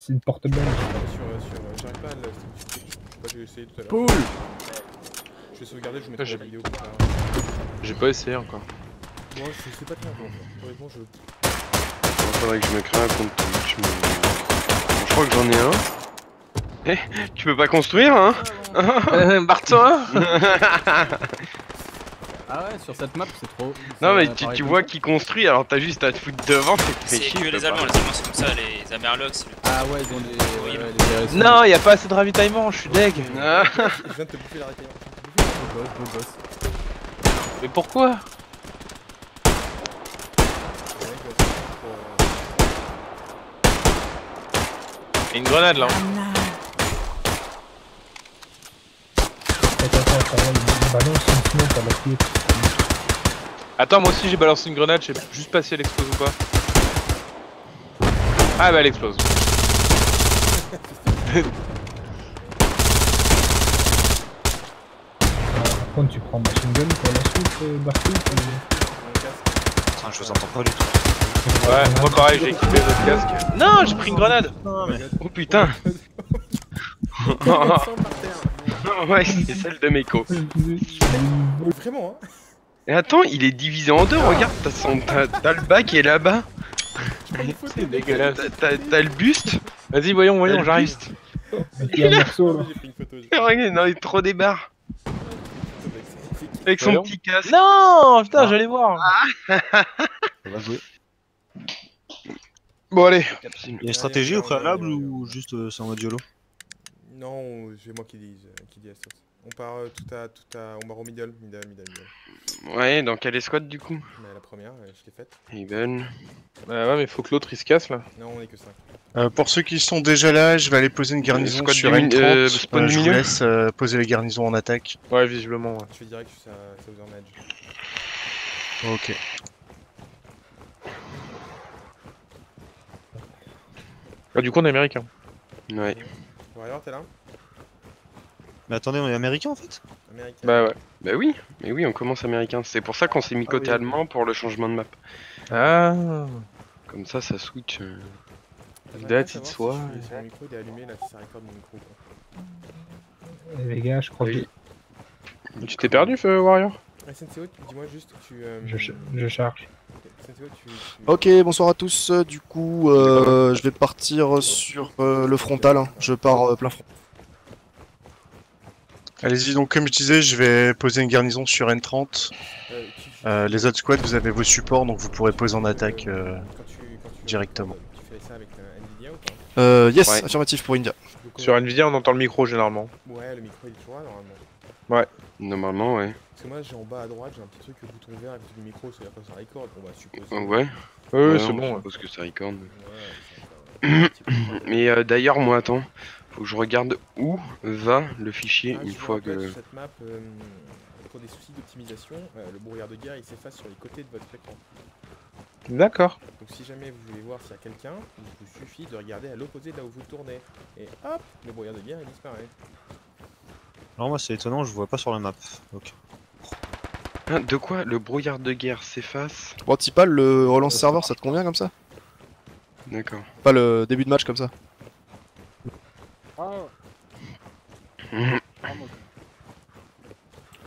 C'est une porte belge. J'arrive pas à le... J'ai essayé tout à l'heure. Poule. Je vais sauvegarder, je vous mettrai la vidéo plus tard. J'ai pas essayé encore. Moi je sais pas très encore. Honnêtement je... Faudrait que je me crée un compte Twitch, mais... Bon, je crois que j'en ai un. Eh, tu peux pas construire, hein? Barre-toi. Ah ouais, sur cette map c'est trop... Non mais tu vois qui construit, alors t'as juste à te foutre devant, C'est que les Allemands c'est comme ça, les Amerlocs. Ah ouais, ils ont des... Non, y a pas assez de ravitaillement, je suis deg. Je viens de te bouffer la rétaillante. Beau gosse. Mais pourquoi? Une grenade là. Attends, balance une smoke à la pied. Attends, moi aussi j'ai balancé une grenade, je sais juste pas si elle explose ou pas. Ah bah elle explose. Par contre, tu prends machine gun pour la suite, Bartou. Putain, je vous entends pas du tout. Ouais, moi pareil, j'ai équipé votre casque. Non, j'ai pris une grenade. Oh putain. Ouais, c'est celle de Meko. Vraiment hein. Et attends, il est divisé en deux, regarde, t'as le bas qui est là-bas. C'est dégueulasse. T'as le buste. Vas-y, voyons, j'arrive. Il y a un morceau là. J'ai pris une photo. Regarde, non, il est trop débarre. Avec son Voyons. petit casque. Non, putain, j'allais voir. Ça va jouer. Bon allez. Il y a une stratégie au préalable ou juste c'est en mode YOLO? Non, c'est moi qui dis Astos. On part on part au middle. Ouais, dans quelle escouade du coup? Mais la première, je l'ai faite. Even. Ouais, mais faut que l'autre il se casse là. Non, on est que 5. Pour ceux qui sont déjà là, je vais aller poser une garnison Squad sur du N30. spawn du Je vous milieu. laisse poser les garnisons en attaque. Ouais, visiblement, ouais. Je fais direct, je suis à Southern Edge. Ok. Bah, du coup, on est américain. Ouais. Warrior, t'es là? Mais attendez, on est américain en fait? Américain. Bah ouais. Bah oui, mais oui, on commence américain. C'est pour ça qu'on s'est mis côté oui. allemand pour le changement de map. Ah. Comme ça switch. That's it, soit. Si mon micro il est allumé là, si ça record mon micro. Quoi. Les gars, je crois que Tu t'es perdu, Warrior? SNCO, dis-moi juste, je charge. SNCO, Ok, bonsoir à tous. Du coup, je vais partir sur le frontal. Je pars plein front. Allez-y, donc comme je disais, je vais poser une garnison sur N30. Les autres squads, vous avez vos supports, donc vous pourrez poser en attaque directement. Tu fais ça avec Nvidia ou pas? Yes, Ouais. affirmatif pour India. Sur Nvidia, on entend le micro généralement. Ouais, le micro il est toujours là normalement. Ouais. Normalement, ouais. Parce que moi j'ai en bas à droite, j'ai un petit truc, le bouton vert avec le micro, c'est-à-dire que ça record, on va supposer. Ouais. Oui, c'est on bon. suppose que ça record. Ouais, Mais d'ailleurs, moi, attends. Faut que je regarde où va le fichier une fois que... Cette map, pour des soucis d'optimisation, le brouillard de guerre il s'efface sur les côtés de votre écran. D'accord. Donc si jamais vous voulez voir s'il y a quelqu'un, il vous suffit de regarder à l'opposé de là où vous tournez. Et hop, le brouillard de guerre il disparaît. Alors moi c'est étonnant, je vois pas sur la map. Ok. Ah, de quoi? Le brouillard de guerre s'efface? Bon, Tipal, le relance serveur, ça te convient comme ça? D'accord. Pas le début de match comme ça?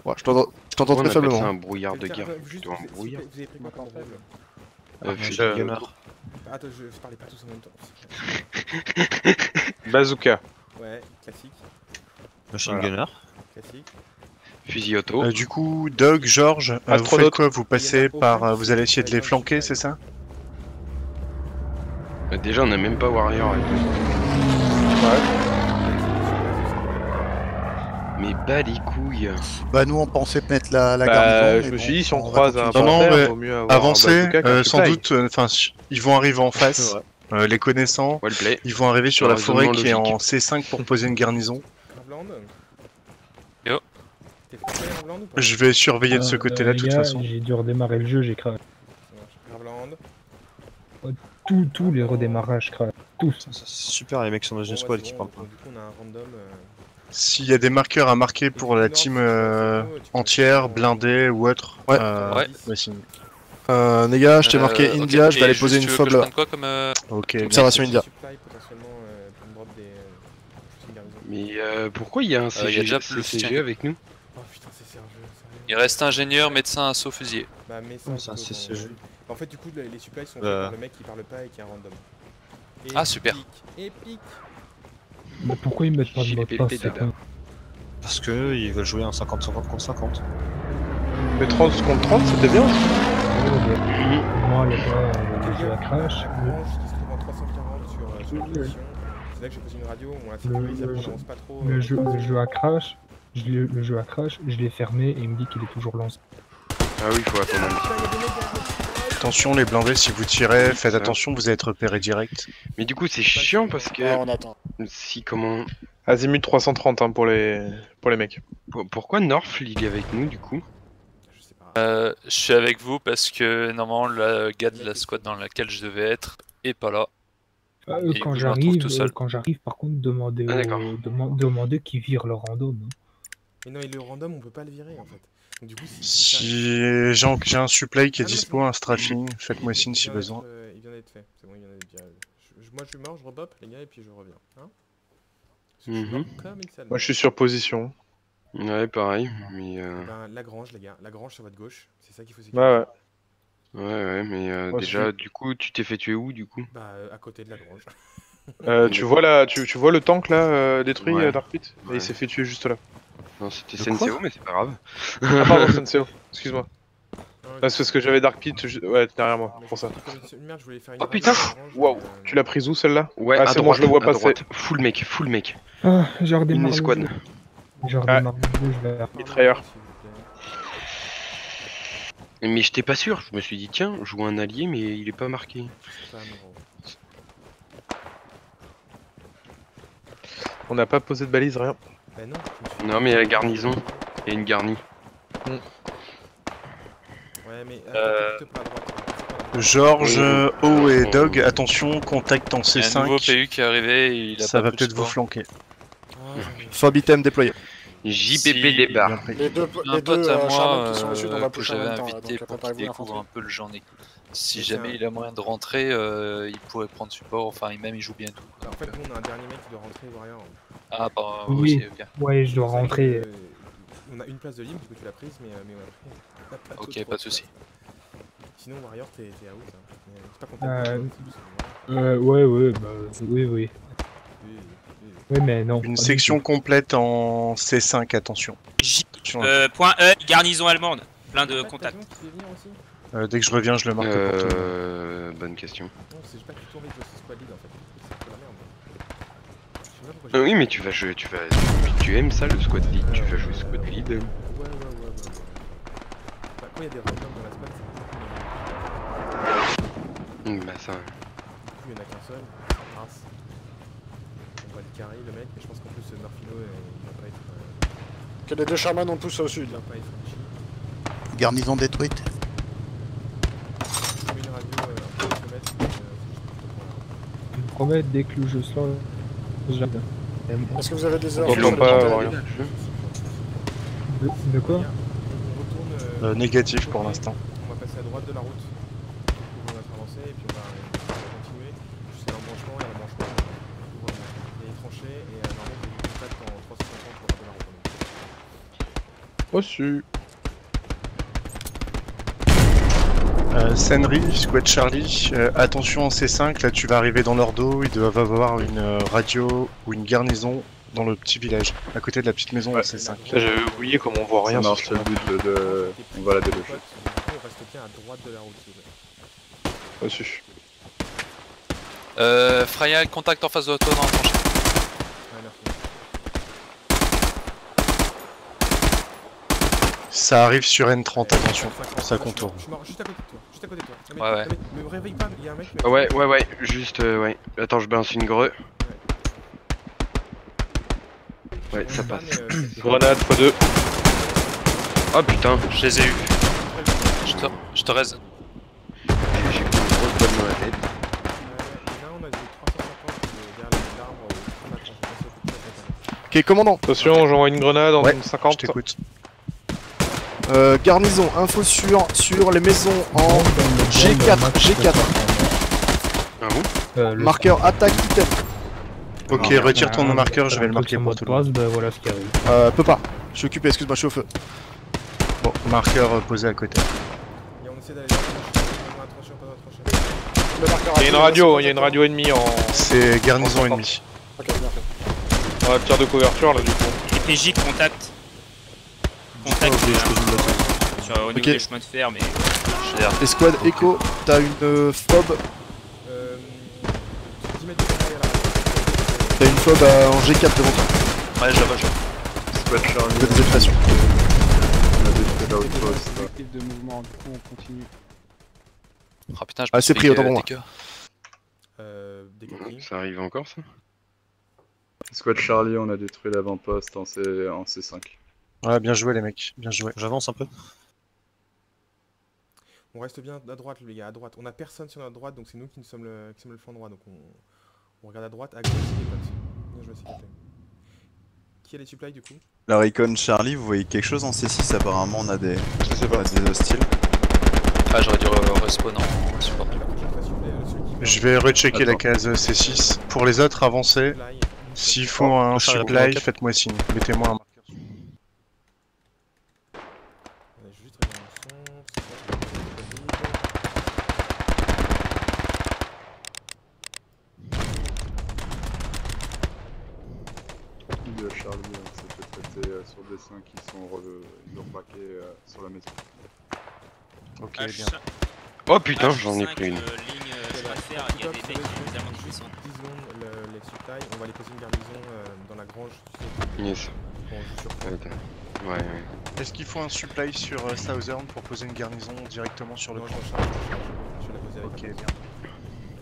Ouais, je t'entends très faiblement. C'est un brouillard de guerre. Juste, Plutôt un brouillard. vous avez pris quoi comme faible? Gamer. Attends, je parlais pas tous en même temps. Bazooka. Ouais, classique, Machine Voilà. Gunner. classique. Fusil auto. Du coup, Doug, George, vous Astronaute. faites quoi? Vous passez par... vous allez essayer de les flanquer, c'est ça? Déjà, on a même pas Warrior. Mais bas les couilles. Bah nous on pensait mettre la Bah, garnison. je mais me suis bon, dit, si on va croise un continuer. Non, panthère, mais vaut mieux avoir un Avancez, bazooka qu'un sans supply. doute, enfin, ils vont arriver en face. Les connaissants, Wellplay. ils vont arriver sur la forêt Raisonnement qui est logique. en C5 pour poser une garnison. Gravland. Yo. T'es français Gravland ou pas? Je vais surveiller de ce côté-là de toute façon. J'ai dû redémarrer le jeu, j'ai craqué. Ça marche. Gravland. Tous les redémarrages craquent. Tous. C'est super les mecs qui sont dans une Bon, squad c'est qui bon, parlent pas. Du coup on a un random. S'il y a des marqueurs à marquer pour la team entière, blindée ou autre, Ouais. Ouais. voici. Les gars, je t'ai marqué Ok, India, je vais et aller juste, poser tu une veux fob que je là. prenne quoi comme Ok, observation India. Supply potentiellement pour me drop des garnisons. Mais pourquoi il y a un il y a déjà CCG avec nous? Oh putain, c'est sérieux. Il reste ingénieur, médecin, assaut, fusilier. Bah, mais ça, c'est un CCG. En fait, du coup, les supplies sont faits par le mec qui parle pas et qui est un random. Ah, super. Épique. Mais pourquoi ils mettent pas de mot de passe, c'est con. Parce que ils veulent jouer un 50-50 contre 50. Mais 30 contre 30, c'était bien. Moi, il y a pas des jeux à crash. La branche qui se trouve en 340 sur l'application. C'est là que j'ai posé une radio, on l'a sécurisé, on avance pas trop. Le jeu à crash, je l'ai fermé et il me dit qu'il est toujours lancé. Ah oui, faut attendre. Attention les blindés, si vous tirez, faites attention, vous allez être repéré direct. Mais du coup, c'est chiant parce que... Ah, on attend. Si, comment... Azimut 330 hein, pour les mecs. Pourquoi Norf, il est avec nous, du coup? Je sais pas. Je suis avec vous parce que normalement le gars de la squad dans laquelle je devais être est pas là. Et Quand je me retrouve tout seul. j'arrive, par contre, demandez qu'ils virent le random. Hein. Mais non, et le random, on peut pas le virer en fait. Donc, du coup, Si j'ai un supply qui est dispo, un strafing, faites-moi signe si besoin. Il vient d'être fait, c'est bon, il vient d'être viré. Moi je suis mort, je rebop les gars et puis je reviens. Hein je suis mort comme une salle. Moi je suis sur position. Ouais, pareil, mais... Ben, Lagrange les gars, Lagrange sur votre gauche, c'est ça qu'il faut sécuriser. Ouais, mais déjà, du coup, tu t'es fait tuer où, du coup? Bah, à côté de Lagrange. Tu vois le tank là détruit Dark Pit et il s'est fait tuer juste là. Non, c'était Senseo, mais c'est pas grave. Ah pardon, Senseo, excuse-moi. C'est parce que j'avais Dark Pit derrière moi, pour ça. Oh putain! Waouh! Tu l'as prise où celle-là? Ouais, ah, c'est bon, je le vois passer. Full mec. Ah, j'ai redémarré. Une escouade. J'ai redémarré le jeu, je vais... Mitrailleur. Mais j'étais pas sûr, je me suis dit tiens, je vois un allié mais il est pas marqué. On n'a pas posé de balise, rien. Bah non mais il y a la garnison, il y a une garnie. Ouais mais... Georges, O et Dog, attention, contact en C5. Il y a un nouveau PU qui est arrivé et il a ça pas va plus peut-être de vous sport. flanquer. Fob item déployé. JPP débarque. Les deux Un pote à Charlotte moi qui sont reçus dans la que poche en j'avais même temps, invité donc pour qu'il préparez-vous découvre l'infanterie. un peu le genre d'équipe. Si jamais il a moyen de rentrer, il pourrait prendre support, enfin même il joue bien tout. En fait, nous on a un dernier mec qui doit rentrer, Warrior. Ah bah Oui, aussi, ok. ouais, je dois rentrer. On a une place de libre, du coup tu l'as prise, mais ouais, après... Ok, pas de soucis. Sinon, Warrior, t'es out, hein. T'es pas content. Ouais, bah, oui. Oui, mais non. Une section complète en C5, attention. Point E, garnison allemande. Plein de contacts. Dès que je reviens, je le marque pour tout le monde. Bonne question. Non, c'est pas du tout envie de jouer squad lead en fait. C'est de la merde. Oui, mais tu aimes ça le squad lead, tu vas jouer squad lead. Ouais. Bah, quand il y a des randoms dans la squad, c'est Bah ça... Du coup, il y en a qu'un seul, c'est Ars. On va le carry le mec, mais je pense qu'en plus Murphino il va pas être... Que les deux Sherman ont poussé au sud là. Il va pas être Garnison détruite. Je mets une radio un peu kilomètre, Je me promets, dès que le jeu sort, j'aime. Est-ce que vous avez des heures On sur t'entend pas, le Warrior. De quoi? on retourne... Négatif pour l'instant. On va passer à droite de la route pour notre avancée et puis on va continuer jusqu'à l'embranchement et à l'embranchement. Il y a les tranchées et normalement on fait du contact en 350 pour de la route. Reçu. Senri, Squad Charlie, attention en C5, là tu vas arriver dans leur dos, ils doivent avoir une radio ou une garnison dans le petit village, à côté de la petite maison en C5. J'avais oublié comment on voit rien. Ça marche, c'est le but de... On va la débaucher. Du coup on reste bien à droite de la route s'il vous plaît. Reçu. Freya, contact en face de toi dans la tranchée. Ouais, merci. Ça arrive sur N30, attention, ça contourne. Je suis mort juste à côté de toi, juste à côté de toi. Ouais. Me réveille pas, il y a un mec... Ouais, juste, ouais. Attends, je balance une greu. Ouais, ça passe. Grenade x2. Oh putain, Je les ai eu. Je te raise. j'ai une grosse balle dans la tête. Là on a des 350 derrière l'arbre. Ok, commandant. Attention, j'envoie une grenade en Ouais, 50. je t'écoute. Garnison, info sur les maisons en G4. Ah bon? Marqueur attaque item. Ok, retire ton marqueur, je vais le marquer pour tout le monde. Bah voilà ce qui arrive. Peux pas. Je suis occupé, excuse-moi, je suis au feu. Bon, marqueur posé à côté. Et on essaie d'aller dans la tranchée, pas dans la tranchée. Le marqueur Il y a une radio, il y a une radio ennemie en. C'est garnison ennemie. Ok, bien fait. On a tir de couverture là du coup. TPJ contact. Contact sur au niveau des chemins de fer, mais. Escouade Echo, t'as une fob. 10 mètres de derrière la radio. T'as une fob en G4 devant toi. Ouais, je la vois, je Squad Charlie. T'as des expressions. On a détruit l'outpost. De mouvement, du coup on continue. Ah putain, je Ah, c'est pris, autant pour moi. Des coquilles. Ça arrive encore ça? Squad Charlie, on a détruit l'avant-poste en C5. Ouais, bien joué les mecs, bien joué. J'avance un peu. On reste bien à droite les gars, à droite. On a personne sur notre droite, donc c'est nous qui sommes le flanc droit. Donc on regarde à droite, à gauche c'est les potes. Bien joué, c'est capté. Qui a les supplies du coup? La Recon Charlie, vous voyez quelque chose en C6? Apparemment on a des, des hostiles. Ah, j'aurais dû respawn en support. Je vais rechecker la case C6. Pour les autres, avancez. S'il faut un supply, faites-moi signe. Mettez-moi un marqueur. De Charlie s'est fait traiter sur des 5 qui sont rebraqués sur la maison. Ok, bien. Oh putain, j'en ai pris une. Les supplies, on va les poser une garnison dans la grange. Yes. Ouais. Est-ce qu'il faut un supply sur Southern pour poser une garnison directement sur le camp? Ok, bien.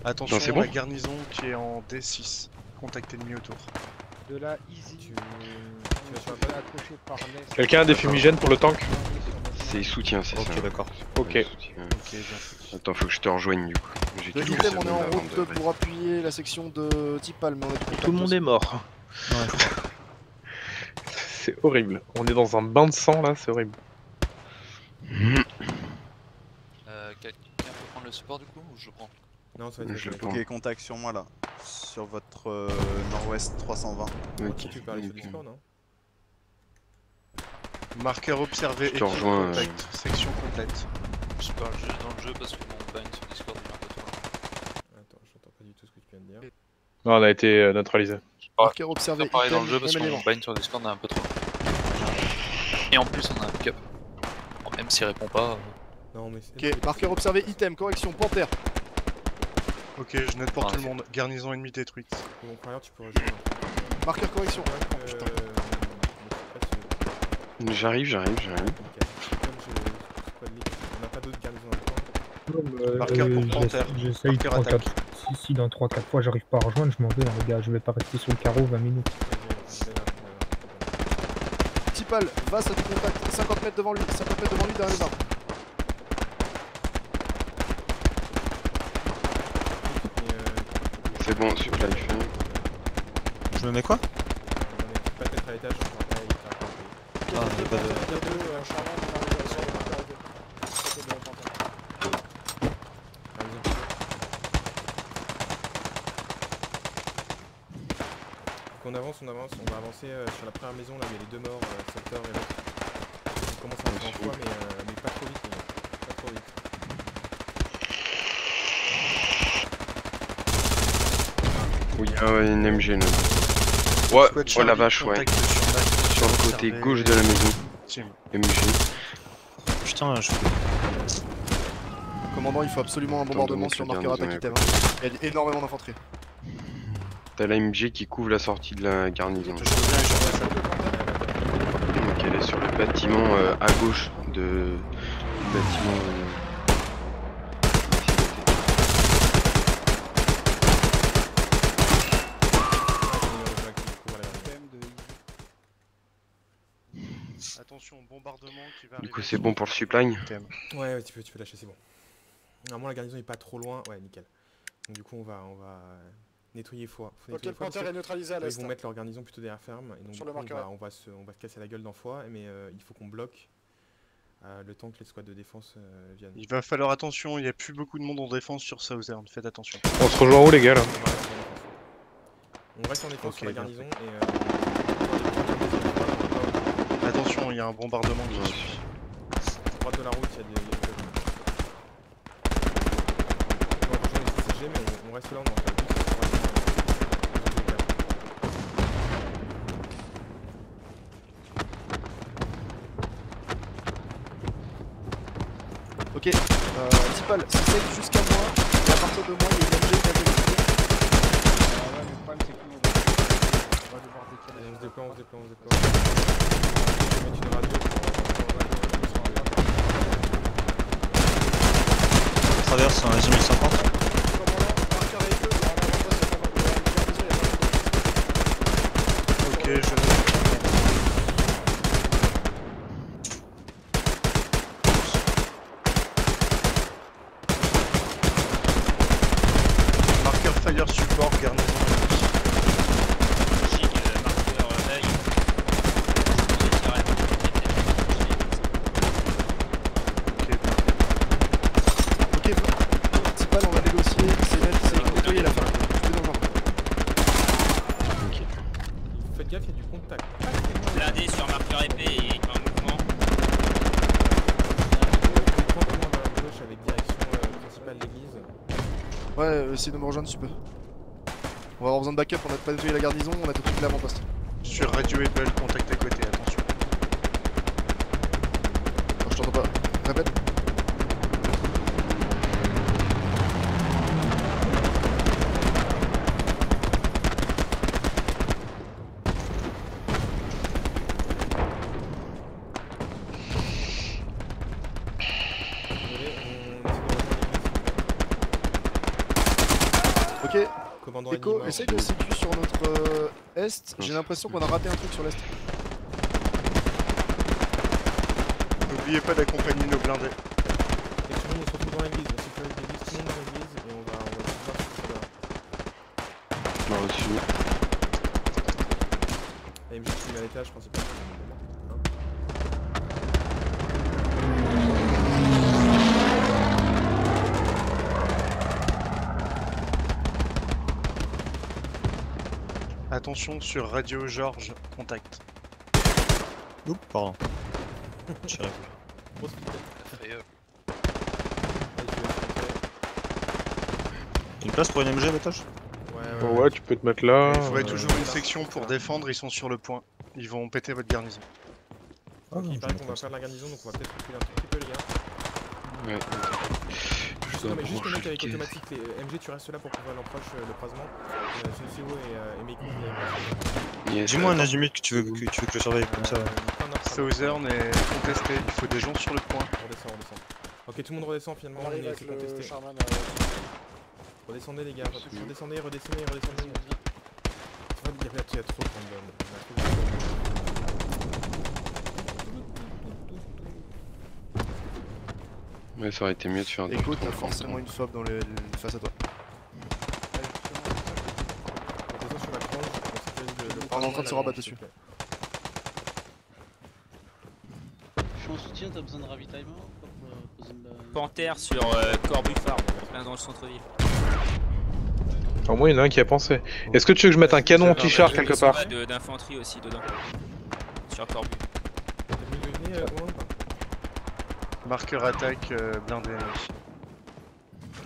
Attention, non, bon. La garnison qui est en D6. Contact ennemi autour. De la easy. Quelqu'un a des fumigènes pour le tank? C'est soutien, c'est ça. Ok, d'accord. Ok. Attends, faut que je te rejoigne du coup. De item, on est en route pour appuyer la section de Tipal, mais on est Tout le monde est mort. Ouais. C'est horrible. On est dans un bain de sang là, c'est horrible. Quelqu'un peut prendre le support du coup ou je prends? Non, ça va être Ok, contact sur moi là. Sur votre nord-ouest 320. Ok. Tu parles sur Discord, non? Marqueur observé et contact. Section complète. Je parle juste dans le jeu parce que mon bind sur Discord il est un peu trop. Attends, j'entends pas du tout ce que tu viens de dire. Non, on a été neutralisé. Marqueur observé. Je parle dans le jeu parce que mon bind sur Discord est un peu trop. Et en plus on a un pick-up. Bon, même s'il répond pas. Non, mais ok, marqueur observé, item, correction, panthère. Ok, je note pour tout le monde. Garnison ennemie détruite. Mon frère, tu peux rejoindre. Marqueur correction. J'arrive. On n'a pas d'autres garnisons dans le coin. Marqueur pour panthère. J'essaye 3-4. Si dans 3-4 fois j'arrive pas à rejoindre, je m'en vais les gars, je vais pas rester sur le carreau 20 minutes. Tipal, va ça du contact, 50 mètres devant lui, 50 mètres devant lui derrière les arbres. C'est bon, supply fait. Je me mets quoi? On est pas peut-être à l'étage, je crois pas, il Ah, il y a pas de... On avance, on va avancer sur la première maison là où il y a les deux morts, Sector et l'autre. On commence à avancer en fois mais pas trop vite, pas trop vite. Oui, ah ouais, une MG là. Ouais, oh la vache, ouais. Sur le côté gauche de la maison. MG. Putain, je... Commandant, il faut absolument un bombardement sur le marqueur attaque item. Il y a énormément d'infanterie. T'as la MG qui couvre la sortie de la garnison. Donc elle est sur le bâtiment à gauche du bâtiment. Attention, bombardement qui va arriver. Du coup c'est bon pour le supply. Ouais, tu peux lâcher, c'est bon. Normalement la garnison est pas trop loin, ouais nickel. Donc du coup on va nettoyer fois. Ok, le panthère est neutralisé à l'est. Ils vont mettre leur garnison plutôt derrière ferme. Et donc sur du le coup, marqueur. on va se casser la gueule dans fois, mais il faut qu'on bloque le temps que les squads de défense viennent. Il va falloir attention, il n'y a plus beaucoup de monde en défense sur Southern, faites attention. On se rejoint où les gars là? On reste en défense sur la garnison et attention, il y a un bombardement qui suit. à droite de la route, il y a des... On va rejoindre les CCG mais on reste là, on est en fait. Ok, Tipal, c'est safe jusqu'à moi, et à partir de moi, il y a une MG qui a été Ouais, mais le problème c'est que nous, on va devoir décaler. On se déploie. On va mettre une radio On traverse un S1050. Ok, je note. Marqueur fire support, garnison. Ok, Tipal, on va négocier, c'est net, c'est nettoyer la fin. Faites gaffe, il y a du contact. Blindé sur marqueur épée et un mouvement. Complètement dans la gauche avec direction principale de l'église. Ouais, essaye de me rejoindre si tu peux. On va avoir besoin de backup, on a pas nettoyé la garnison, on a tout pris l'avant-poste. Sur radio Apple, contact à côté, attention. Oh, je t'entends pas. Répète. Ok, Commandant Echo, ennemi essaye de sécu sur notre est. J'ai l'impression qu'on a raté un truc sur l'est. N'oubliez pas d'accompagner nos blindés. Et tout le monde se retrouve dans l'église, on sécurise l'église, tout le monde dans l'église et on va voir ce que ça va. Bah aussi. Et MJ qui est à l'étage principal. Attention sur radio Georges, contact. Oups, pardon. Je sais Grosse Une place pour une MG à l'étage? Ouais, tu peux te mettre là. Il faudrait toujours une section pour défendre, ils sont sur le point. Ils vont péter votre garnison. Il paraît qu'on va faire de la garnison donc on va peut-être reculer un tout petit peu les gars. Ouais. Non mais juste les mecs avec automatique, les MG tu restes là pour couvrir l'approche, le croisement. CCO et Meiko Dis-moi un azimut que tu veux que je surveille comme ça. Southern est contesté, il faut des gens sur le point. On redescend. Ok, tout le monde redescend finalement, on est contesté. Redescendez les gars, redescendez. Il y a trop de random. Ouais, ça aurait été mieux de faire un Écoute, t'as forcément une fob dans le face à toi. On est en train de se rabattre dessus. Je suis en soutien, t'as besoin de ravitaillement pour poser une... Panthère sur Corbu Farm, dans le centre-ville. Au moins, il y en a un qui a pensé. Est-ce que tu veux que je mette un canon anti-char quelque part? D'infanterie aussi dedans. Sur Corbu. Marqueur attaque, blindé.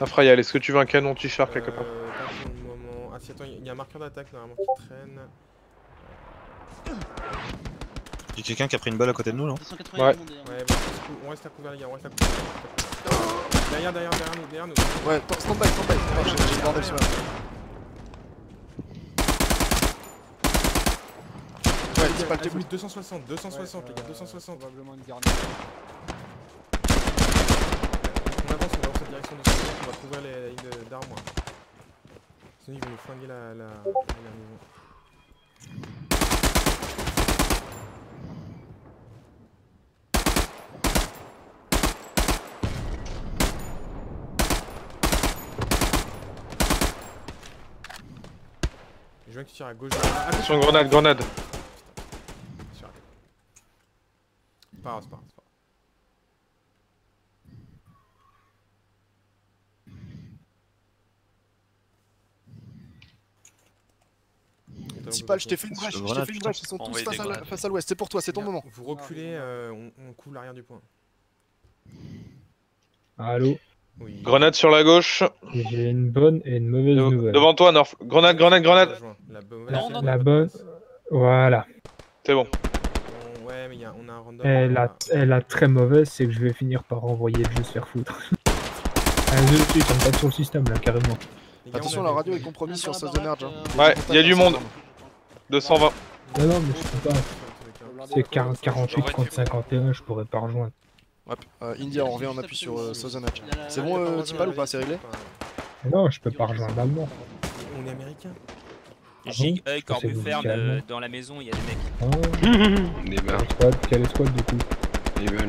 Afrayal, est-ce que tu veux un canon anti-char quelque part? Pas pour le moment. Ah si, attends, il y a un marqueur d'attaque normalement qui traîne. Il y a quelqu'un qui a pris une balle à côté de nous là? Ouais. On reste à couvert les gars, on reste à couvert. Derrière nous. Ouais, stand by. J'ai le bordel sur la... Ouais, c'est pas le début. 260 les gars, 260. Probablement une garnison. On avance, on va dans cette direction de ce moment, on va couvrir les lignes d'armes. Sinon ils vont nous flinguer la garnison. Je vois que tu tires à gauche. Attention, grenade. C'est pas grave. principal, je t'ai fait une brèche, ils sont tous face à l'ouest, c'est pour toi, c'est ton moment. Vous reculez, on coule l'arrière du point. Allô? Oui. Grenade sur la gauche. J'ai une bonne et une mauvaise nouvelle. Devant toi, Norf. Grenade. La bonne. Voilà. C'est bon. Ouais, mais on a un random. Et la très mauvaise, c'est que je vais finir par renvoyer le jeu se faire foutre. Je suis ça me tape sur le système là, carrément. Attention, la radio est compromise sur Southern Edge. Ouais, il y a du monde. 220. Non, mais je peux pas. C'est 48 contre 51, je pourrais pas rejoindre. Hop, India, on revient en appui sur Southern Edge. C'est bon, Tipal ou pas? C'est réglé? Non, je peux pas rejoindre l'allemand. On est américain. J'ai corbu ferme dans la maison, il y a des mecs. Des barres. Quelle escouade du coup? Able.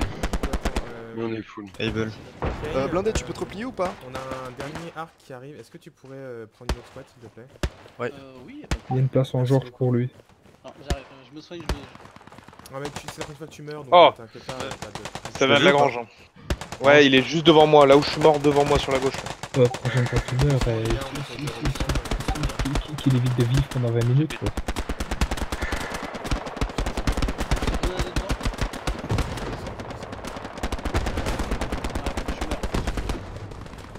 On est full. Able. Blindé, tu peux te replier ou pas? On a un dernier arc qui arrive. Est-ce que tu pourrais prendre une autre squad s'il te plaît? Ouais. Oui. Il y a une place en Georges pour lui. Non, j'arrive, je me soigne, Non, mais c'est la première fois que tu meurs donc oh, t'inquiète pas. Ça vient de la grange. Ouais, il est juste devant moi, là où je suis mort, devant moi sur la gauche. La prochaine fois que tu meurs, qu'il évite de vivre pendant 20 minutes quoi.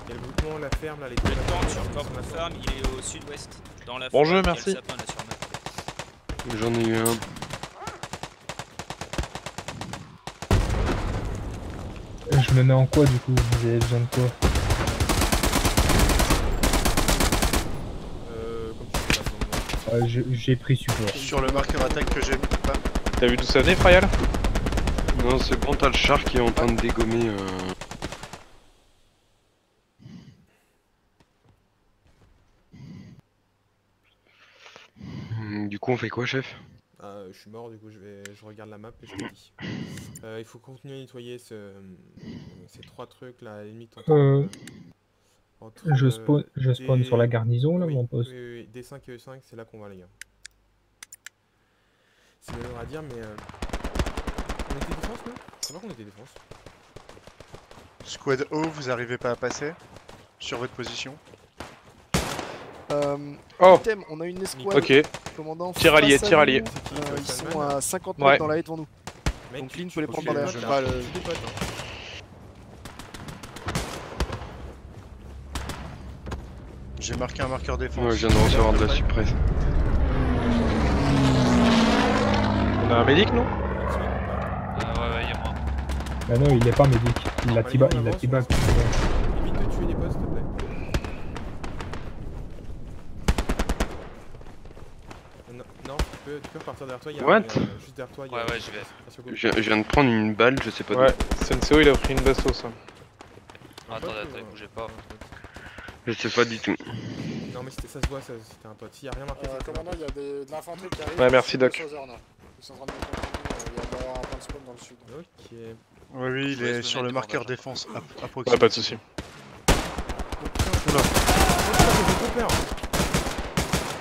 Il y a le groupement, la ferme là, les deux. Le temps sur Corbe Farm, il est au sud-ouest. Dans la bon jeu, merci. J'en ai eu un. Je me mets en quoi du coup? Vous avez besoin de quoi? J'ai pris support. Sur le marqueur attaque que j'ai mis, pas. T'as vu d'où ça venait, Frayal? Non, c'est bon, t'as le char qui est en train de dégommer. Du coup, on fait quoi, chef? Je suis mort, du coup je regarde la map et je te dis. Il faut continuer à nettoyer ces trois trucs là, à la limite. Je spawn sur la garnison là, mon poste. Oui, D5 et E5, c'est là qu'on va, les gars. C'est malheureux à dire, mais. On était défense, nous? Je sais pas qu'on était défense. Squad O, vous arrivez pas à passer sur votre position? Oh, Item, on a une escouade. Ok. Commandant. Tir allié, tir allié. Ils sont à 50 mètres dans la haie devant nous. Mec, donc Lynn peut les prendre par derrière. J'ai marqué un marqueur défense. Ouais, je viens de recevoir de la suppresse. On a un médic, non? Ouais, y'a moi. Bah non, il est pas médic. Il l'a tiba. Évite de tuer les postes, s'il te plaît. Non, tu peux repartir derrière toi. What? Juste derrière toi. Ouais, je vais. Je viens de prendre une balle, je sais pas Ouais, Senseo il a pris une bastos. Attendez, bougez pas. Je sais pas du tout. Non, mais ça se voit, c'était un pote. S'il y a rien marqué, commandant, il y a de l'infanterie qui arrive. Ouais, merci Doc. Ils sont en train de mettre il y a un point de spawn dans le sud. Ok. Ouais, oui, il est sur le marqueur défense à proximité. Ouais, pas de soucis. Oula.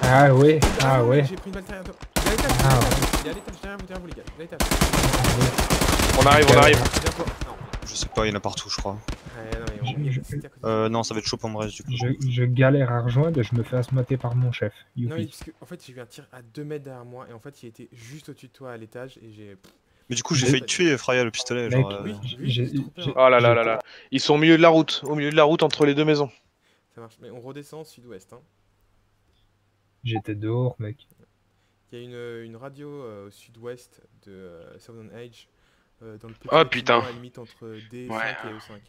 Ah ouais, ah ouais. J'ai pris une balle derrière toi. Il est à l'étage derrière vous, les gars. Il est à l'étage. On arrive. Je sais pas, il y en a partout, je crois. Non, ça va être chaud pour me reste du coup. Je galère à rejoindre, je me fais asmater par mon chef. Non, parce que en fait, j'ai eu un tir à 2 mètres derrière moi et en fait, il était juste au-dessus de toi à l'étage et j'ai. Mais du coup, j'ai failli tuer Fraya le pistolet. Mec, genre, oh là là là là. Ils sont au milieu de la route, entre les deux maisons. Ça marche, mais on redescend sud-ouest. Hein. J'étais dehors, mec. Il y a une radio au sud-ouest de Southern Edge. Dans le oh putain. À la limite entre D5 et E5.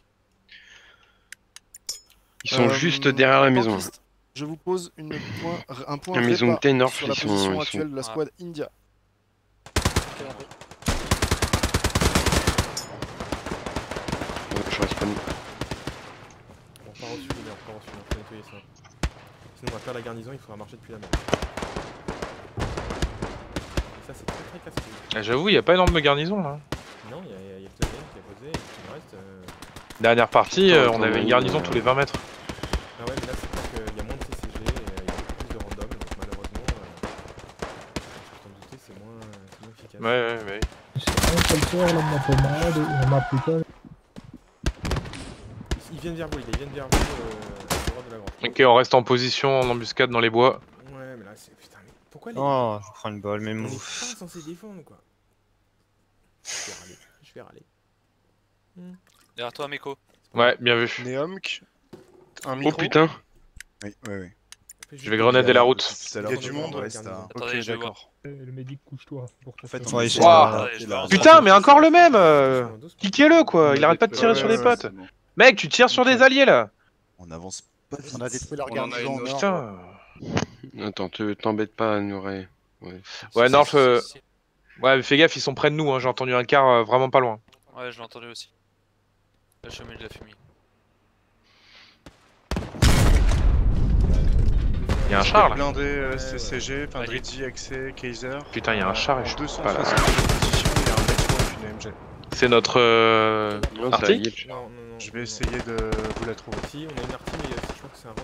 Ils sont juste derrière la maison. Je vous pose un point la maison de Tenor, sur la position actuelle de la squad India. Je respawn. On repart au sud, on faut nettoyer ça. Sinon on va faire la garnison, il faudra marcher depuis la mer. Ça c'est très casse-couille. J'avoue, il n'y a pas énorme de garnison là. Non, il y a que Token qui a posé et puis le reste... Dernière partie, on avait une garnison tous les 20 mètres. Ah ouais, mais là c'est parce qu'il y a moins de TCG et il y a plus de random, donc malheureusement, je t'en douter, c'est moins efficace. Ouais. C'est un seul soir là, ma pommade, on m'a putain. Ils viennent vers vous, les gars, ils viennent vers vous, à droite de la grande. Ok, on reste en position en embuscade dans les bois. Ouais, mais là c'est... Putain, mais pourquoi pourquoi les... Oh, je prends une balle, mais On mon... est pas censé défendre, quoi. Je vais râler. Derrière toi, Meko. Ouais, bien vu. Neomk, un Oh micro. putain. Oui, oui, oui. Je vais grenader la route. Il y a du monde, ouais, Attendez, je vais voir. Le médic, couche-toi. En fait, Putain, mais encore le même Piquez-le quoi, il arrête pas de tirer sur des potes. Mec, tu tires sur des alliés là. On avance pas vite. On a détruit leur garnison. Putain. Attends, t'embête pas, Nouret. Ouais, Norf... Ouais, mais fais gaffe, ils sont près de nous, hein. J'ai entendu un car vraiment pas loin. Ouais, je l'ai entendu aussi. Là, je suis au milieu de la fumée. Y'a un char là. Blindé CCG, enfin Dridzi, Axé, Kaiser. Putain, y'a un char et je suis pas là. 260 positions, il y a un bâtiment avec une AMG. C'est notre Arctic. Non. Je vais essayer de vous la trouver. Si, on a une arty, mais je crois que c'est un rang.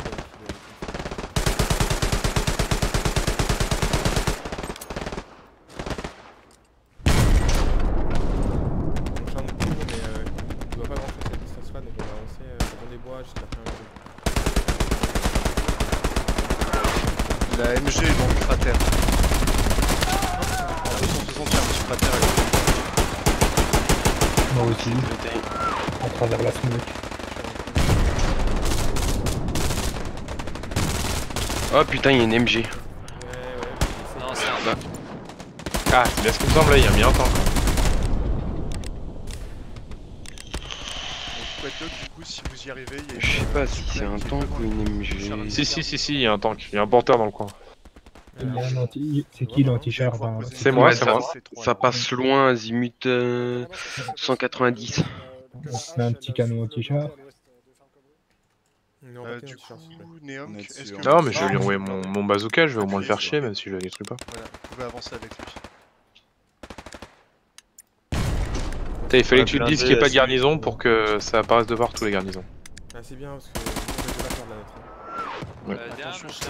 La MG est dans le cratère. 260 tirs sur le cratère. Moi aussi. À travers la smoke. Oh putain, il y a une MG. Non, c'est un... Ah, c'est bien ce qu'il me semble là, il y a mis un temps. Du coup, si vous y arrivez, il y a... Je sais pas si c'est un tank ou une MG. Si, il y a un tank, il y a un porteur dans le coin. C'est qui l'anti-char? C'est moi, Ça passe loin, azimut 190. On se met un petit canon anti-char. Du coup, Neom, est-ce que... Non, mais je vais lui envoyer mon bazooka, je vais au moins le faire chier, même si je le détruis pas. Voilà, vous pouvez avancer avec lui. Il fallait que tu te dises qu'il n'y ait pas de garnison pour que ça apparaisse de partout les garnisons. Ah, c'est bien parce que on va pas faire de la nôtre. Ouais. Attention, je t'ai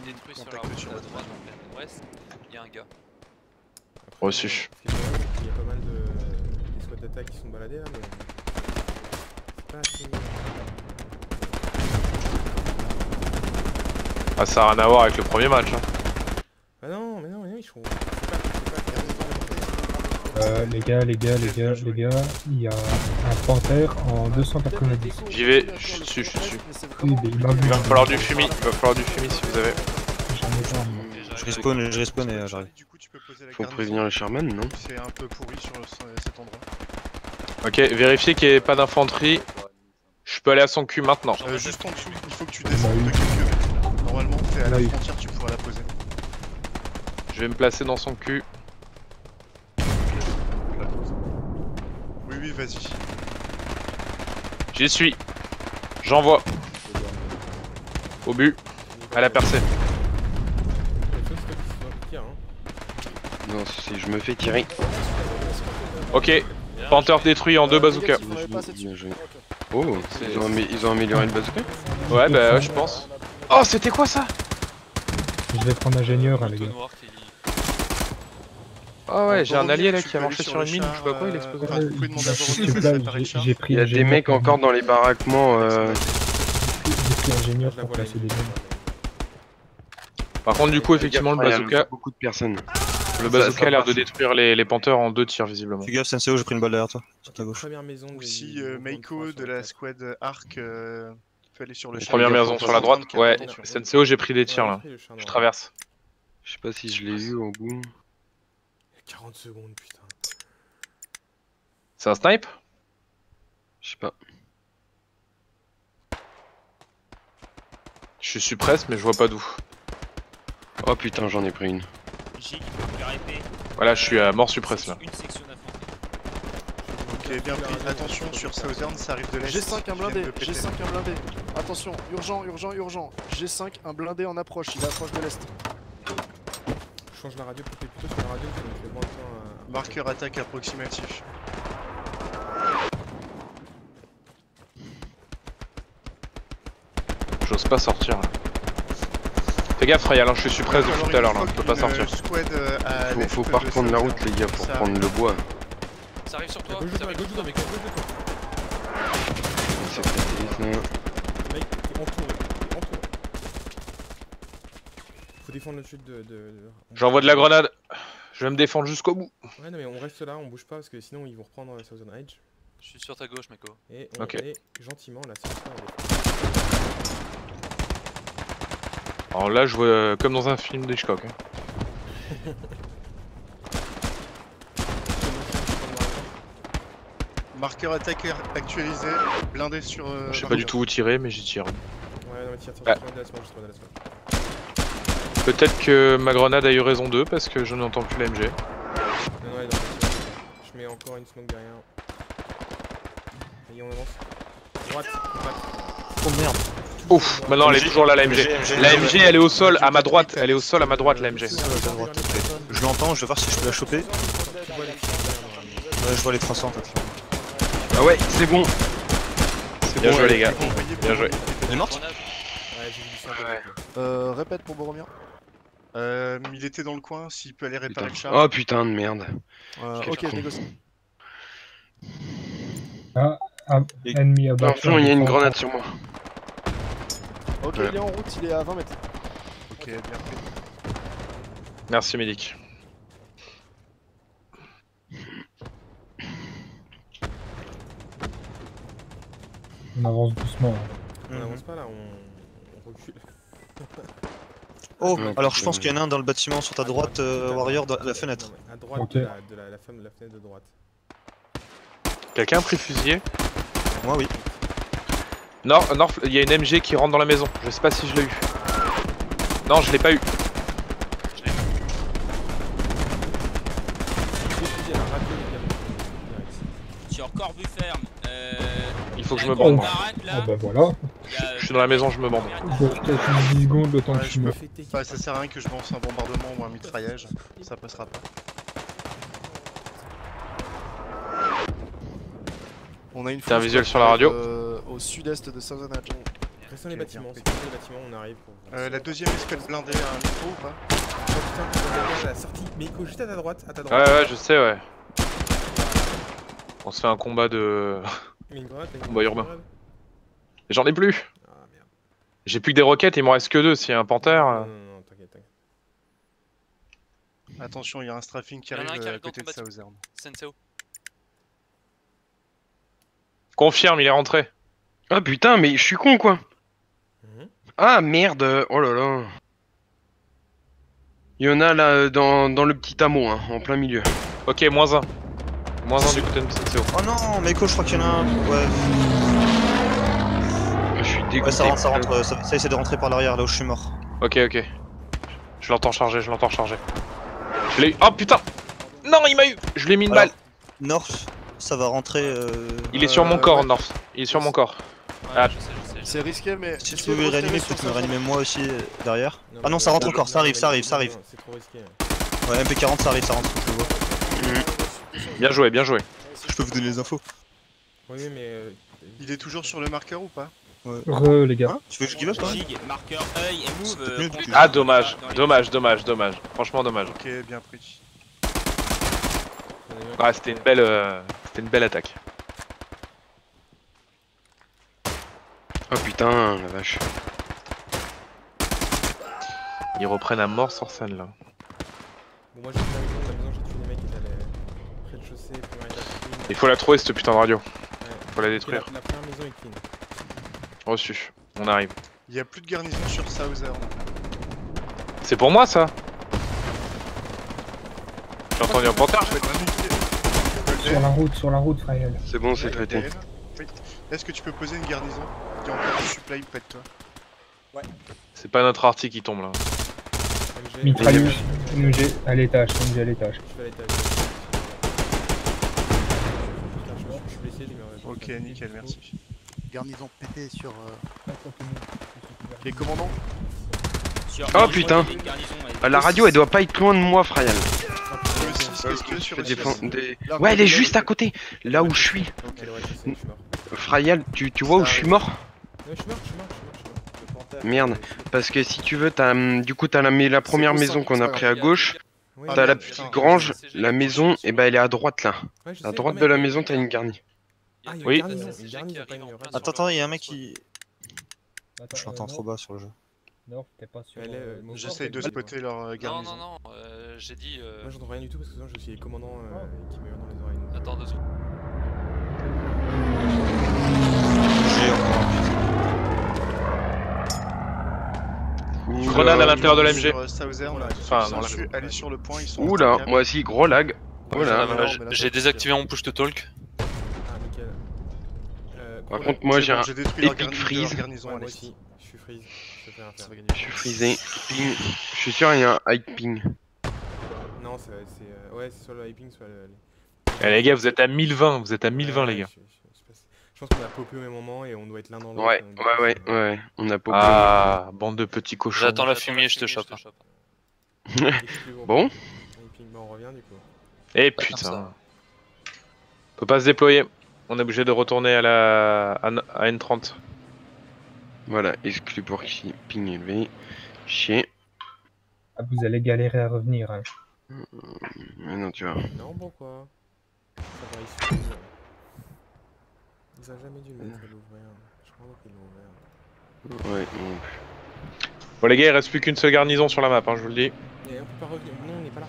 détruit sur la route à droite en pleine ouest. Il y a un gars. Reçu. Il y a pas mal de squads d'attaque qui sont baladés là, mais c'est pas assez. Ah, ça n'a rien à voir avec le premier match. Hein. Ah non, mais ils sont. Les gars, il y a un panthère en 290. J'y vais, je suis dessus. Oui, mais il va me falloir du fumier, si vous avez. Je respawn et j'arrive. Faut prévenir le Sherman, non? C'est un peu pourri sur cet endroit. Ok, vérifiez qu'il n'y ait pas d'infanterie. Je peux aller à son cul maintenant. Juste en dessous, il faut que tu descendes de quelques mètres. Normalement, t'es à la frontière, tu pourras la poser. Je vais me placer dans son cul. Oui, vas-y. J'y suis. J'envoie. Au but. À la percée. Non, si je me fais tirer. Ok. Panther détruit en 2 bazookas. Oh, ils ont amélioré le bazooka? Ouais, bah ouais, je pense. Oh, c'était quoi ça? Je vais prendre ingénieur, les gars. Ah ouais, j'ai un allié là qui a marché sur une mine, je sais pas quoi, il explose. Il y a des mecs encore dans les baraquements. J'ai pris ingénieur pour placer des mines. Par contre, du coup, effectivement, le bazooka. Beaucoup de personnes. Le bazooka a l'air de détruire les panthers en 2 tirs, visiblement. Fais gaffe, Senseo, j'ai pris une balle derrière toi, sur ta gauche. Première maison. Aussi, Meiko de la squad Arc peut aller sur le champ. Première maison sur la droite, ouais. Senseo, j'ai pris des tirs là. Je traverse. Je sais pas si je l'ai vu au bout. 40 secondes, putain. C'est un snipe? Je sais pas. Je suis suppresse, mais je vois pas d'où. Oh putain, j'en ai pris une. Voilà, je suis à mort suppresse là. Ok, bien pris. Attention sur Southern, ça arrive de l'est. G5 un blindé, G5 un blindé. Attention, urgent. G5 un blindé en approche, il approche de l'est. Je change la radio pour que plutôt sur la radio, ça me fait moins de temps à... Marqueur attaque approximatif. J'ose pas sortir là. Fais gaffe Rayal, hein, je suis suppresse depuis tout à l'heure là, je peux pas sortir. Faut pas reprendre la route les gars pour prendre le bois. Ça arrive sur toi, ça arrive de toi, mec, de toi. C'est facile ça. Mec, t'es entouré. Faut défendre le chute de... J'envoie de la grenade. Je vais me défendre jusqu'au bout. Ouais, non, mais on reste là, on bouge pas parce que sinon ils vont reprendre la Southern Edge. Je suis sur ta gauche, Meko. Et on est gentiment là, c'est ça. Alors là, je vois comme dans un film d'Hitchcock. Hein. Marqueur attaque actualisé, blindé sur. Je sais pas du tout où tirer, mais j'y tire. Ouais, non, mais tire, juste Peut-être que ma grenade a eu raison d'eux parce que je n'entends plus la MG. Non, non, je mets encore une smoke derrière. Et on avance. Droite. Oh merde. Ouf, maintenant elle est toujours là la MG. La MG elle est au sol à ma droite, elle est au sol à ma droite la MG. Je l'entends, je vais voir si je peux la choper. Ouais, je vois les traces en fait. Ah ouais, c'est bon. Bien joué les gars. Bien joué. Elle est morte? Ouais, j'ai vu ça. Répète pour Boromir. Il était dans le coin, s'il peut aller réparer le char. Oh putain de merde. Ok, je négocie. Ennemi à bas. Attention, il y a une grenade sur moi. Ok, il est en route, il est à 20 mètres. Ok, bien fait. Merci Médic. On avance doucement. On avance pas là, on recule. Oh, alors je pense qu'il y en a un dans le bâtiment sur ta droite, Warrior, dans la fenêtre. À droite de la fenêtre de droite. Quelqu'un a pris le fusilier? Moi oui. Non, il y a une MG qui rentre dans la maison. Je sais pas si je l'ai eu. Non, je l'ai pas eu. J'ai encore vu ferme. Il faut que je me bande. Ah bah voilà. Je suis dans la maison, je me bande. Peut-être 10 secondes le temps que je me... Ça sert à rien que je lance un bombardement ou un mitraillage, ça passera pas. On a une T'as un visuel sur la radio au sud-est de Southern Edge. Restons les bâtiments, c'est les bâtiments, on arrive pour... La deuxième escale blindée a un micro ou pas? Oh putain, la sortie, mais juste à ta droite, Ouais, ouais, je sais, ouais. On se fait un combat de... combat urbain. J'en ai plus. J'ai plus que des roquettes, il m'en reste que 2, s'il y a un panthère... Non, t'inquiète. Attention, il y a un strafing qui arrive à côté de Southern. Senseo. Confirme, il est rentré. Ah putain, mais je suis con quoi. Ah merde, oh là là. Il y en a là dans le petit hameau, hein, en plein milieu. Ok, moins 1. Moins 1 du côté de Senseo. Oh non, Meko, je crois qu'il y en a un. Ouais. Je suis dégoûté. Ouais, ça rentre, ça essaie de rentrer par l'arrière, là où je suis mort. Ok. Je l'entends charger, Je l'ai eu. Oh putain. Non, il m'a eu. Je lui ai mis une balle. North, ça va rentrer. Il est sur mon corps, North. Il est sur mon corps. Ouais, je sais. C'est risqué, mais... Si tu peux me réanimer, tu peux me réanimer moi aussi derrière. Ah non, ça rentre encore, ça arrive. C'est trop risqué. Ouais, MP40, ça rentre, je le vois. Bien joué. Je peux vous donner les infos. Oui, mais... Il est toujours sur le marqueur ou pas? Ouais. Les gars. Tu veux que je give up hein? Marqueur, œil et move. Ah dommage. Franchement dommage. Ok, bien pris. Ah, c'était une belle attaque. Oh putain, la vache. Ils reprennent à mort sur scène là. Bon, moi j'ai fait la maison, j'ai tué les mecs qui étaient près de chaussée, première étage. Il faut la trouver cette putain de radio. Ouais. Faut la détruire. La première maison est clean. Reçu. On arrive. Il y a plus de garnison sur Southern. C'est pour moi ça. J'ai entendu un panthère, je fais quoi? Sur la route, Frayel. C'est bon, c'est traité. Est-ce que tu peux poser une garnison qui est encore un supply près de toi? Ouais. C'est pas notre arty qui tombe là. Mitrailleuse, MG à l'étage, MG à l'étage. Je suis à l'étage. Je suis blessé, ok, nickel, merci. Garnison pété sur... Les commandants. Oh putain. La radio elle doit pas être loin de moi, Frayal. Ouais, elle est juste à côté, là où je suis. Frayal, tu vois où je suis mort? Ouais, je suis mort. Merde, parce que si tu veux, du coup t'as la première maison qu'on a pris à gauche, t'as la petite grange, la maison, et bah elle est à droite là. À droite de la maison t'as une garnie. Oui. Attends, il y a un mec qui... Je l'entends trop bas sur le jeu. Non, t'es pas sûr. J'essaye de spotter leur garnison. Non, j'ai dit. Moi j'entends rien du tout parce que sinon je suis les commandants qui me hurlent dans les oreilles. Attends 2 secondes. Grenade à l'intérieur de l'AMG. Enfin, non, allez sur le point, ils sont. Oula, moi aussi, gros lag. Voilà. J'ai désactivé mon push to talk. Ah, nickel. Par contre, moi j'ai un détruit leur epic freeze. garnison. Moi aussi, je suis freeze. Je suis freezé. Ping. Je suis sûr, il y a un high ping. Non, c'est ouais, c'est soit le high ping, soit le. Eh les gars, vous êtes à 1020, vous êtes à 1020 les gars. Je pense qu'on a popé au même moment et on doit être l'un dans l'autre. Ouais, on a popé. Ah, bande de petits cochons. J'attends la fumée, je te chope. Bon. On revient du coup. Eh putain. On peut pas se déployer. On est obligé de retourner à N30. Voilà, exclu pour qui ping élevé. Chier. Ah, vous allez galérer à revenir. Hein. Mais non, tu vois. Non, pourquoi? Ça va ici. Ils ont jamais dû le mettre à l'ouvrir. Je crois qu'ils l'ont ouvert. Ouais, non. Bon les gars, il reste plus qu'une seule garnison sur la map, hein, je vous le dis. Et on peut pas revenir. Non, on n'est pas là.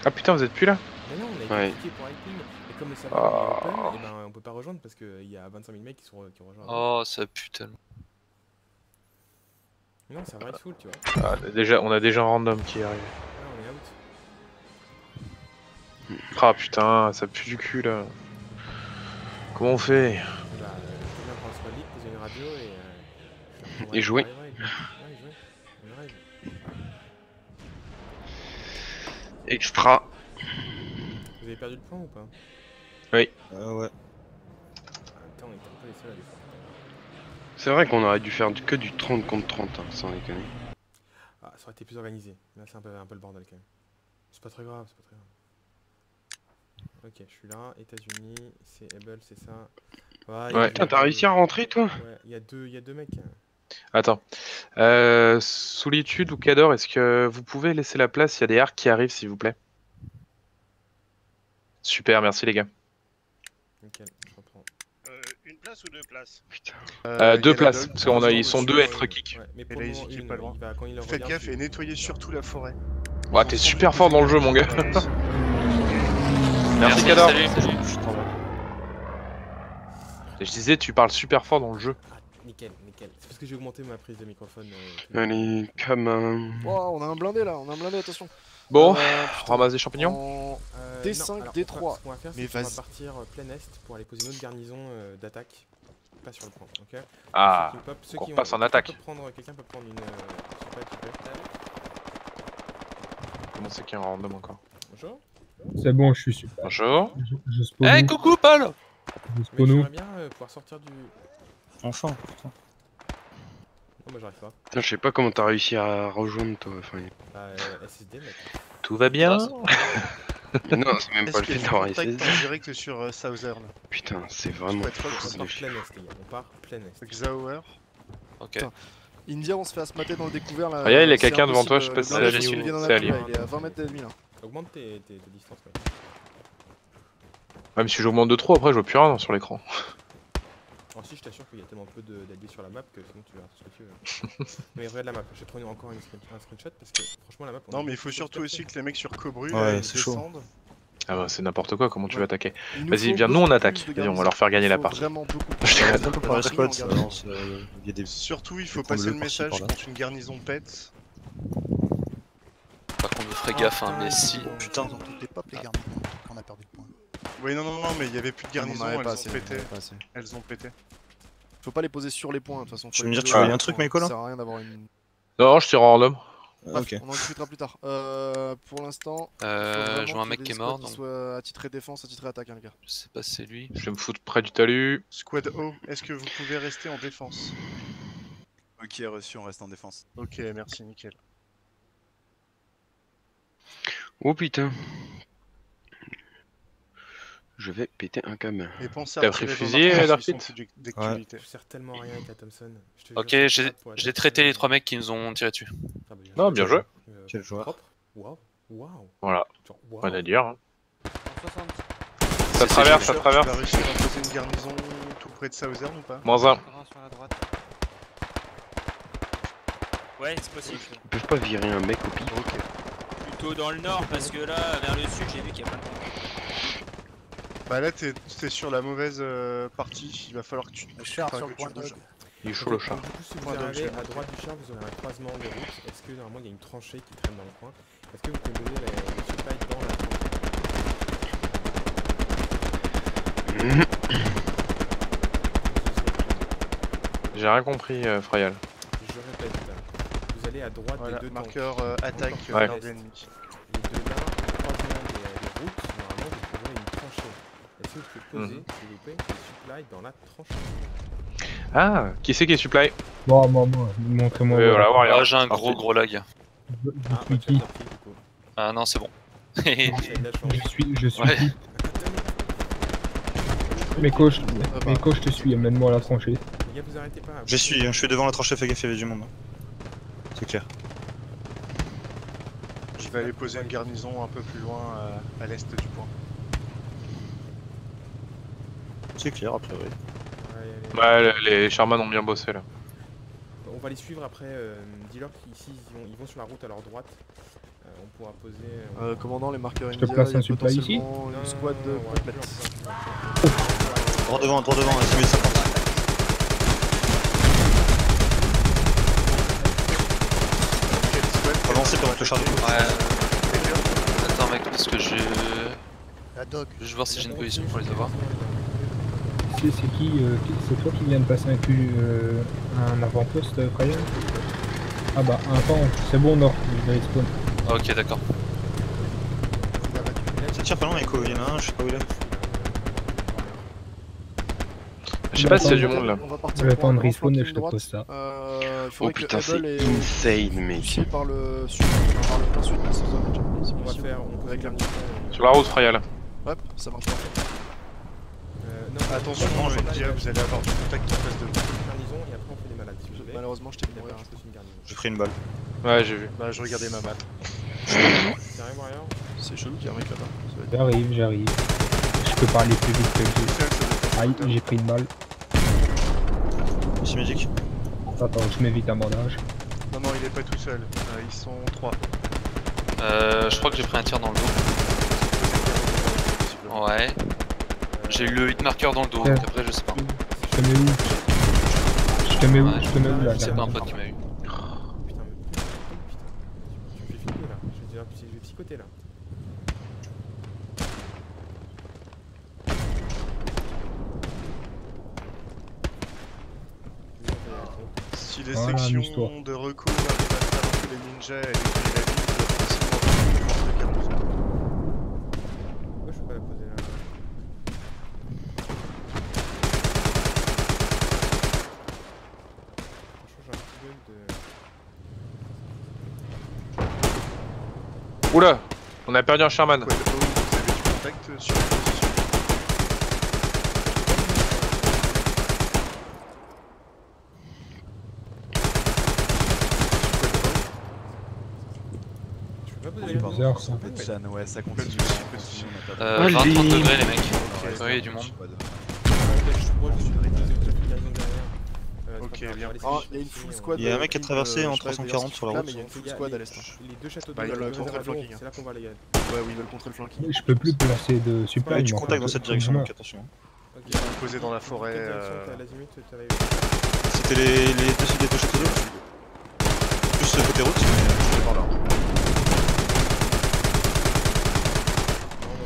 Ah putain, vous êtes plus là? Mais non, on a été cliqué pour Hyping. Et comme le serveur est open, et ben on peut pas rejoindre parce qu'il y a 25 000 mecs qui rejoignent. Oh, ça pue tellement. Non, le serveur est full, tu vois. Ah, on a déjà un random qui est arrivé. Ah, on est out. Ah putain, ça pue du cul là. Comment on fait? Bah, on vient prendre le squad lead, poser une radio et. Et jouer. Extra. Vous avez perdu le point ou pas? Oui. Ouais. Putain, on était un peu les seuls à défendre. C'est vrai qu'on aurait dû faire que du 30 contre 30, hein, sans déconner. Ah, ça aurait été plus organisé. Là, c'est un peu le bordel quand même. C'est pas très grave, Ok, je suis là, États-Unis, c'est Able, c'est ça. Ouais, t'as réussi à rentrer toi? Ouais, il y a deux mecs. Attends. Solitude ou Cador, est-ce que vous pouvez laisser la place? Il y a des arcs qui arrivent, s'il vous plaît. Super, merci les gars. Nickel, je reprends. Une place ou deux places? Putain. Deux places, parce qu'ils sont deux à être kick. Ouais, mais pour le moment, pas loin. Faites gaffe et nettoyez surtout la forêt. Ouais, t'es super fort dans le jeu, mon gars. Merci Cador. Salut. Je disais, tu parles super fort dans le jeu. Ah, nickel. C'est parce que j'ai augmenté ma prise de microphone. Allez, comme Wow, on a un blindé là, attention. Bon, ramasse des champignons. D5, non, D3. Ce qu'on va faire, c'est qu'on va partir plein est pour aller poser une autre garnison d'attaque. Pas sur le point, ok? Ah, on passe en attaque. Quelqu'un peut prendre une... Comment c'est qu'il y a un random encore? Bonjour. C'est bon, je suis super. Bonjour. Eh, coucou Paul. Mais j'aimerais bien pouvoir sortir du... Enfin, putain. Non, moi j'arrive pas. Putain, je sais pas comment t'as réussi à rejoindre toi. Enfin... Bah, SSD, mec. Tout va bien? Non, c'est même pas le fait d'avoir SSD. Direct sur Southern. Putain, c'est vraiment On part plein est, les gars. On part plein est. Xauer. Ok. India, on se fait asmater dans le découvert là. Regarde, il y a quelqu'un devant toi, je sais pas si c'est Ali ou c'est Ali. Il est à 20 mètres d'ennemi là. Augmente tes distances. Ouais, mais si j'augmente de trop, après je vois plus rien sur l'écran. Alors si, je t'assure qu'il y a tellement peu d'alliés sur la map que sinon tu verras tout ce que tu veux. Mais regarde la map, je vais prendre encore un screenshot parce que franchement la map... Non mais il faut surtout aussi que les mecs sur Cobru descendent. Ah bah c'est n'importe quoi, comment tu veux attaquer? Vas-y, viens, nous on attaque. Vas-y, on va leur faire gagner la partie. Surtout il faut passer le message quand une garnison pète. Par contre, vous ferez gaffe, hein, mais si... Putain, on t'es pas les garnisons quand on a perdu le point. Oui, non, mais il y avait plus de garnison, elles ont pété. Faut pas les poser sur les points de toute façon. Tu veux me dire, tu voyais un truc, Michael? Ça sert à rien d'avoir une. Non, je tire en random. Ok. On en discutera plus tard. Pour l'instant, je vois un mec qui est mort. Soit attitré défense, attitré attaque, hein, les gars. Je sais pas si c'est lui. Je vais me foutre près du talus. Squad O, est-ce que vous pouvez rester en défense? Ok, reçu, on reste en défense. Ok, merci, nickel. Oh putain. Je vais péter un câble. T'as pris le fusil, Darkit? Ouais. Je sers tellement rien avec la Thompson. Ok, j'ai traité les 3 mecs qui nous ont tiré dessus. Non, bien joué. Quel joueur. Waouh. Voilà, rien à dire. Hein. Ça traverse. Tu vas réussir à poser une garnison tout près de Southern ou pas? -1. Ouais, c'est possible. Ils peuvent pas virer un mec au pif. Ok. Plutôt dans le nord, parce que là, vers le sud, j'ai vu qu'il y a plein de trucs. Bah là, t'es sur la mauvaise partie. Il va falloir que tu te sur le point bouges. Il est chaud le char. Du coup, si vous arrivez à droite du char, vous aurez un croisement de route. Est-ce que normalement il y a une tranchée qui traîne dans le coin? Est-ce que vous pouvez me donner les supplies dans la tranchée? J'ai rien compris, Frayal. Je répète, vous allez à droite Voilà, des deux marqueur attaque ouais. garde ennemi. Les deux là, le croisement des routes, normalement vous trouverez une tranchée. Est-ce que vous pouvez poser, s'il vous plaît, les supplies dans la tranchée? Ah, qui c'est qui est supply? Moi, montrez-moi. Voilà, j'ai un gros lag. Je suis qui? Ah non, c'est bon. Je suis ouais. qui? Mais coach, je te suis, amène-moi à la tranchée. Les gars, vous arrêtez pas. Je suis devant la tranchée, fais gaffe, il y avait du monde. C'est clair. Je vais aller poser une garnison un peu plus loin à l'est du point. C'est clair, a priori. Bah, les Sherman ont bien bossé là. On va les suivre après. Dis-leur qu'ici ils vont sur la route à leur droite. On pourra poser. Commandant, les marqueurs Je te place un supply ici. Une squad complète. Droit devant, à 10 minutes 50. Avancez pendant que le char de coup. Ouais. Attends mec, parce que je... La dog. Je vais voir si j'ai une position pour les avoir. C'est qui c'est toi qui viens de passer un avant-poste, Ryan? Ah bah, attends, c'est bon, nord, je vais spawn. Ok, d'accord. Ça tire pas loin, Echo, il y en a un, je sais pas où il est. Je sais pas s'il y a du monde là. Je vais attendre respawn et je te pose ça. Oh putain, c'est insane, mec. Par le sud, par le plein sud de cette zone. On va faire, on peut réclamer. Sur la route, Frayal. Hop, ça marche pas. Attention, je vais te dire, vous allez avoir du contact en face de vous. Garnison et après on fait des malades. Si vous voulez. Malheureusement, je t'ai mis mourir. J'ai pris une balle. Ouais, j'ai vu. Bah, je regardais ma map. T'arrives rien? C'est chelou qu'il y a un mec là-bas. J'arrive. Je peux pas aller plus vite que lui. Aïe, j'ai pris une balle. Ici, Magic. Attends, je mets vite un bandage. Non, il est pas tout seul. Ils sont 3. Je crois que j'ai pris un tir dans le dos. Ouais. J'ai eu le hit marker dans le dos, donc après je sais pas. Je te mets où? Je te mets où? Ouais, Je te mets où là? c'est pas un pote qui m'a eu. Putain, tu me fais flipper là. Je vais psychoter là. Si les sections de recours arrivent à faire un peu les ninjas et les la Pourquoi je peux pas la poser là? Franchement, j'ai un petit bug de. Oula, on a perdu un Sherman. Vous avez du contact sur la position. Bizarre ça. Ouais, ça continue. 20-30 degrés les mecs. Oui, il y a du monde. Ok, bien. Il y a une full squad. Il y a un mec qui a traversé en 340 sur la route. Il y a une full squad à l'est. Les deux châteaux de Ils veulent contrer le flanking. c'est là qu'on va les gars. Ouais, oui, ils veulent contrer le flanking. Je peux plus placer de supply. Du contact dans cette direction, donc attention. Ok, Posé dans la forêt. C'était les deux châteaux d'eau. Plus ce côté route, mais je vais par là. Non,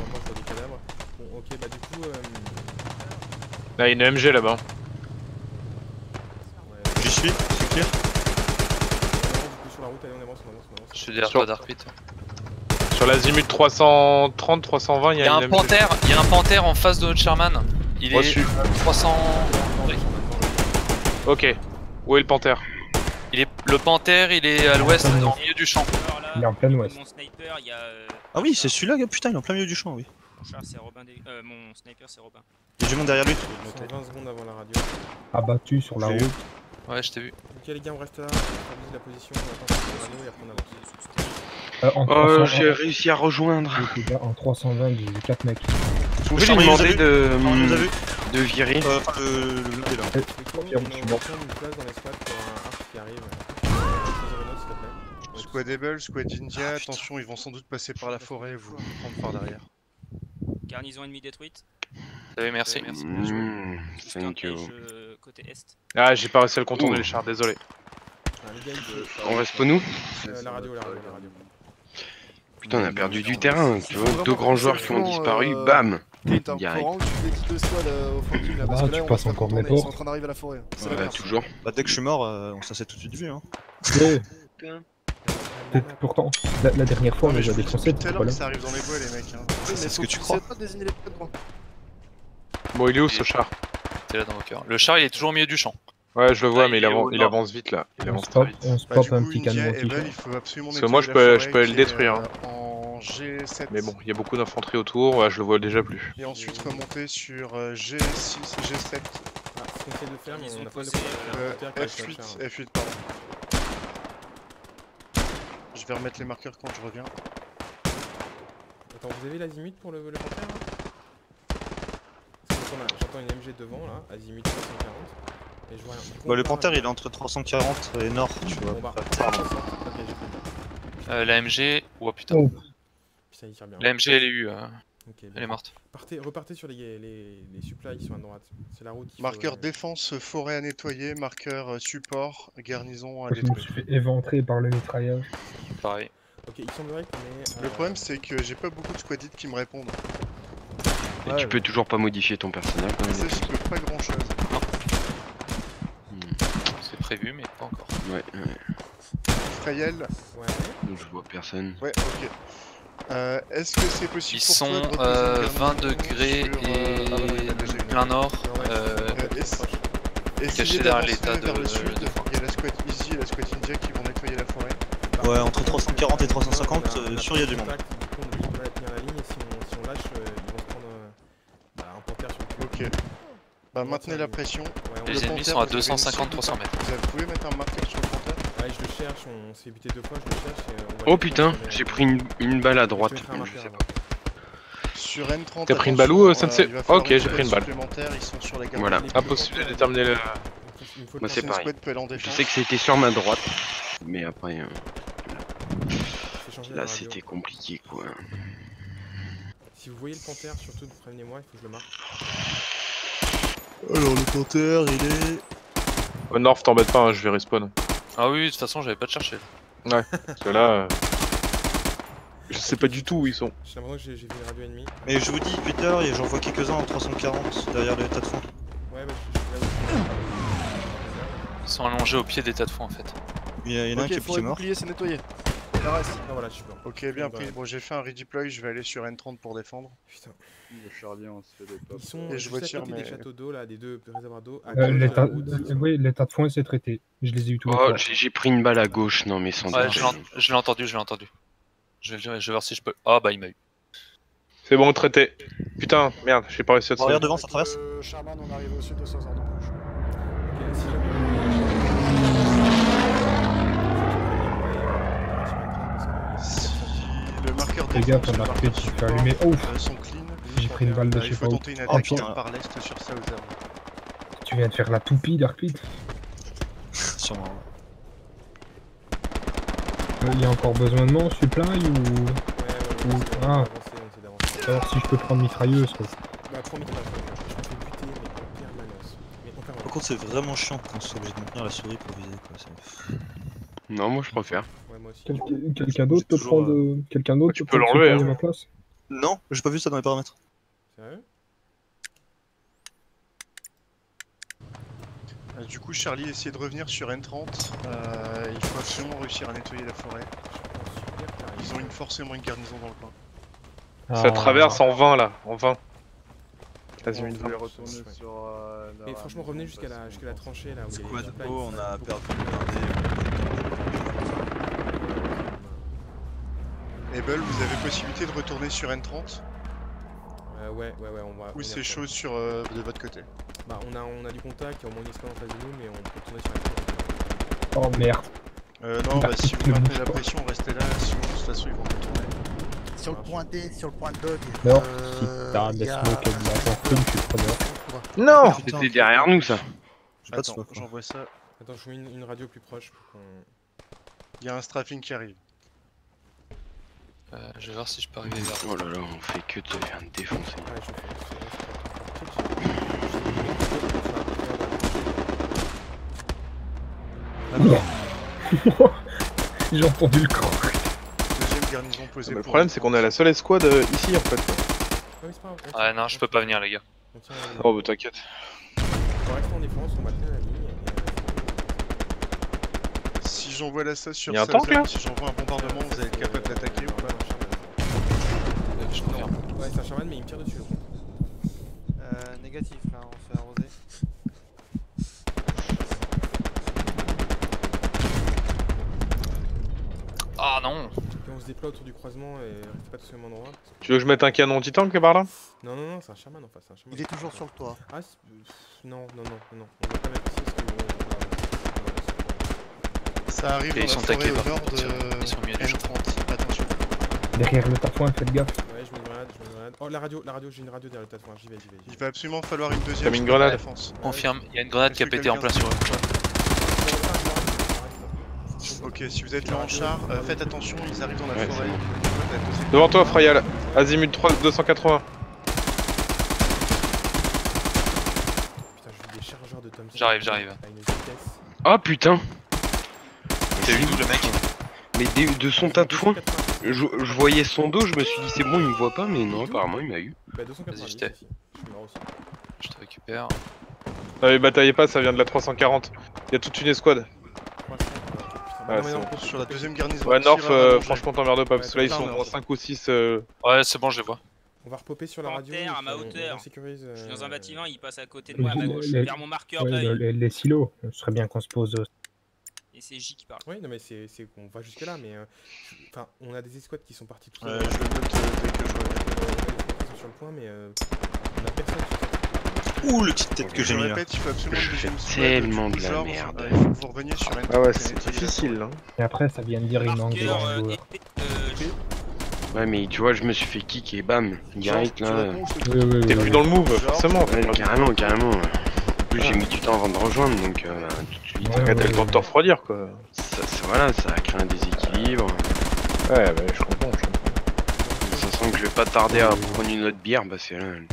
moi je vois des cadavres. Bon, ok, bah du coup. Là, il y a une MG là-bas. J'y suis, c'est clair. Sur la route, allez, on avance. Je suis derrière toi, Dark8. Sur l'azimut 330, 320, il y a un panthère, il y a un panthère en face de notre Sherman. Il est 300. Ok. Où est le panthère? Le panthère, il est à l'ouest, dans le milieu du champ. Il est en plein ouest. Mon sniper, il y a. Ah oui, c'est celui-là, putain, il est en plein milieu du champ, oui. Mon char, c'est Robin. Mon sniper, c'est Robin. Il y a du monde derrière lui. 20 secondes avant la radio. Abattu sur la route. Ouais, je t'ai vu. Ok, les gars, on reste là. On stabilise la position. On attend sur la radio et après on avance. Oh, j'ai réussi à rejoindre. En 320, j'ai 4 mecs. Vous pouvez lui demander de virer. Enfin, le là. Une place dans l'espace pour un arc qui arrive. Squad Able, Squad India, attention, ils vont sans doute passer par la forêt et vous prendre par derrière. Garnison ennemie détruite. Oui, merci. Thank you. Côté est. Ah, j'ai pas réussi à le contourner les chars, désolé. On reste pour nous? La radio. Putain, on a perdu du terrain, tu vois, 2 grands joueurs qui ont disparu, bam! Direct. Tu passes encore mes portes. Ils sont en train d'arriver à la forêt. C'est la Ouais, merde. toujours. Bah, dès que je suis mort, ça s'est tout de suite vu. Hein. Pourtant, la dernière fois, on les a défoncés, Tout à l'heure, ça arrive dans les bois, les mecs. Hein. C'est ce que tu crois. Pas désigner les points. Bon, il est où ce char? T'es là dans vos cœurs. Le char, il est toujours au milieu du champ. Ouais, je le vois, mais il avance vite là. Il avance très vite. On se pop un petit canon. Parce que moi, je peux aller le détruire. Hein. En G7. Mais bon, il y a beaucoup d'infanterie autour, ouais, je le vois déjà plus. Et ensuite remonter sur G6 et G7. Ce qu'on essaie de faire, mais on a pas F8, F8, pardon. Je vais remettre les marqueurs quand je reviens. Attends, vous avez l'azimut pour le panthère là? J'entends une MG devant là, azimut 340. Et je vois rien. Bah, le panthère il est entre 340 et nord, tu vois. Bon, bah, la MG. Oh putain. Putain, il tire bien. La MG, elle est eue. Elle est morte. Repartez sur les supplies qui sont à droite. C'est la route qui marqueur défense, forêt à nettoyer. Marqueur support, garnison à Je me détruire. suis fait éventrer par le mitraillage. Pareil. Ok, il semblerait qu'on ait... Le problème c'est que j'ai pas beaucoup de squadites qui me répondent. Et tu peux toujours pas modifier ton personnage quand même. Ça, je peux pas grand chose. C'est prévu, mais pas encore. Ouais. Frayel. Ouais. Je vois personne. Ouais, ok. Est-ce que c'est possible Ils pour sont toi de 20 degrés et plein nord. Cachés derrière l'état de... vers le sud. Il y a la squad Easy et la squad India qui vont nettoyer la forêt. Ouais, entre 340 et 350, sûr il y a du monde. On va tenir la ligne et si on lâche, ils vont se prendre un panthère sur le cul. Ok. Bah maintenez la pression. Les ennemis sont à 250-300 mètres. Vous pouvez mettre un marqueur sur le panthère? Ouais, je le cherche, on s'est buté 2 fois, je le cherche et on va... Oh putain, j'ai pris une balle à droite. Je sais pas. Sur M30. T'as pris une balle où, Sensei? Ok, j'ai pris une balle. Ils sont sur la garde. Voilà. Impossible de déterminer le... Moi c'est pareil. Je sais que c'était sur ma droite, mais après... Là c'était compliqué quoi. Si vous voyez le panthère, surtout prévenez-moi, il faut que je le marque. Alors le panthère il est... Au nord, t'embête pas, hein, je vais respawn. Ah oui, de toute façon, j'avais pas de chercher. Ouais, parce que là... Je sais pas du tout où ils sont. J'ai l'impression que j'ai vu une radio ennemie. Mais je vous dis, Peter, j'en vois quelques-uns en 340 derrière le tas de fond. Ouais, bah je suis là où... Ils sont allongés au pied des tas de fond en fait. Il y en a un qui est petit mort. Bouclier, c'est nettoyé. Le reste. Ah voilà, je suis bon. Ok, bien pris. Bon, j'ai fait un redeploy, je vais aller sur N30 pour défendre. Putain. Le Charlie, on se fait des tops. Ils sont et je retire des châteaux d'eau là, des 2 réservoirs d'eau. Oui, l'état de fond c'est traité. Je les ai eu tous les Oh, trois. j'ai pris une balle à gauche, non mais sans Ouais, je l'ai entendu. Je vais voir si je peux... Ah bah il m'a eu. C'est bon, traité. Putain, merde, j'ai pas réussi à te Regarde devant, ça traverse. Sherman, on arrive au sud de 200 heures de bouche. Ok, si le marqueur Les gars, on a repris, tu fais allumer. Oh, sont clean. j'ai pris une balle de je sais pas où. Tenter une attaque par l'est sur Southern. Tu viens de faire la toupie d'Arclid. Sûrement. Il y a encore besoin de moi, supply ou... Ah. Alors si je peux prendre mitrailleuse quoi. Bah prends mitrailleuse, je me fais buter mais en permanence. Par contre c'est vraiment chiant qu'on soit obligé de maintenir la souris pour viser quoi. Non, moi je préfère. Ouais, moi aussi. Quelqu'un d'autre peut prendre... Quelqu'un d'autre tu peux l'enlever à ma place? Non, j'ai pas vu ça dans les paramètres. Sérieux? Du coup, Charlie, essayez de revenir sur N30. Il faut absolument réussir à nettoyer la forêt. Ils ont forcément une garnison dans le coin. Ça traverse en 20 là, en 20. Vas-y, on voulait retourner sur mais franchement, revenez jusqu'à la tranchée là où il y a les supplies. On a perdu Able, vous avez possibilité de retourner sur N30? Ouais, on va... Ou c'est chaud sur de votre côté? Bah on a du contact, il y a au moins une escouade en face de nous, mais on peut tourner sur N30. Oh merde. Non, bah si vous maintenez la pression, restez là, sinon de toute façon ils vont retourner. Sur le point D, sur le point de dog. Alors, si t'as des smokes et de la portune, je suis preneur. Non! C'était derrière nous ça. Attends, j'envoie ça. Attends, je mets une radio plus proche pour qu'on... Il y a un strafing qui arrive. Je vais voir si je peux arriver vers. Oh là là, on fait que de faire défoncer. J'ai entendu le cran. Deuxième garnison posée. Le problème c'est qu'on est à la seule escouade ici en fait. Ah non, je peux pas venir les gars. Oh bah t'inquiète. On reste en défense, on va tenir la ligne. Si j'envoie la SAS sur Y'a un tank là? si j'envoie un bombardement, vous allez être capable d'attaquer ou pas? Je confirme. Ouais, c'est un Sherman, mais il me tire dessus. Négatif là, on se fait arroser. Ah non! Et on se déploie autour du croisement et restez pas tous au même endroit. Tu veux que je mette un canon anti-tank par là? Non, non, non, c'est un Sherman en face. Un Sherman. Il est toujours sur le toit. Ah, non, non, non, non. On va pas mettre ici parce que. Ça arrive dans ils la sont forêt taqués au par nord contre, de ils sont mieux du champ. M30, attention. Derrière le tafouin, faites gaffe. Ouais, je mets une grenade, je mets une grenade. Oh, la radio, j'ai une radio derrière le tatouage, j'y vais. Il va absolument falloir une deuxième. T'as mis une grenade? défense. Confirme, il y a une grenade qui a pété en plein sur eux. Ok, si vous êtes là en char, faites attention, ils arrivent dans la forêt. Devant toi, Frayal. Azimut 3 280. Putain, je vis des chargeurs de Thompson. J'arrive. À une vitesse. Ah putain! T'as vu d'où le mec? Mais de son tatouin, je voyais son dos, je me suis dit c'est bon, il me voit pas, mais non, apparemment il m'a eu. Bah, 290 Vas-y, je t'ai. aussi. Je suis mort aussi. Je te récupère. Bataillez pas, ça vient de la 340. Il y a toute une escouade. Ouais, c'est bon. Sur la deuxième garnison. Ouais, North, franchement t'emmerdes pas, parce que là ils sont 5 ou 6. Ouais, c'est bon, je les vois. On va repopper sur la radio. À ma hauteur. On sécurise. Je suis dans un bâtiment, il passe à côté de moi à ma gauche, vers mon marqueur Ouais, d'œil. les silos, ce serait bien qu'on se pose. Et c'est J qui parle. Oui, non, mais c'est qu'on va jusque là, mais. Enfin, on a des escouades qui sont partis tout je le note dès que je reviens. Sur le point, mais. On a personne qui Ouh, le petite tête que j'ai mis là. Je répète, il faut absolument Je une fais deuxième squad, tellement tout de la genre, merde. il faut que vous reveniez sur une. Ah ouais, c'est difficile hein. Et après, ça vient de dire il manque de joueurs. Ouais, mais tu vois, je me suis fait kick et bam, direct là. T'es plus dans le move, forcément. Ouais, carrément. En plus, j'ai mis du temps avant de rejoindre, donc tout de suite. T'as le temps de te refroidir quoi. Voilà, ça a créé un déséquilibre. Ouais, bah je comprends. Ça sent que je vais pas tarder à prendre une autre bière parce que là, le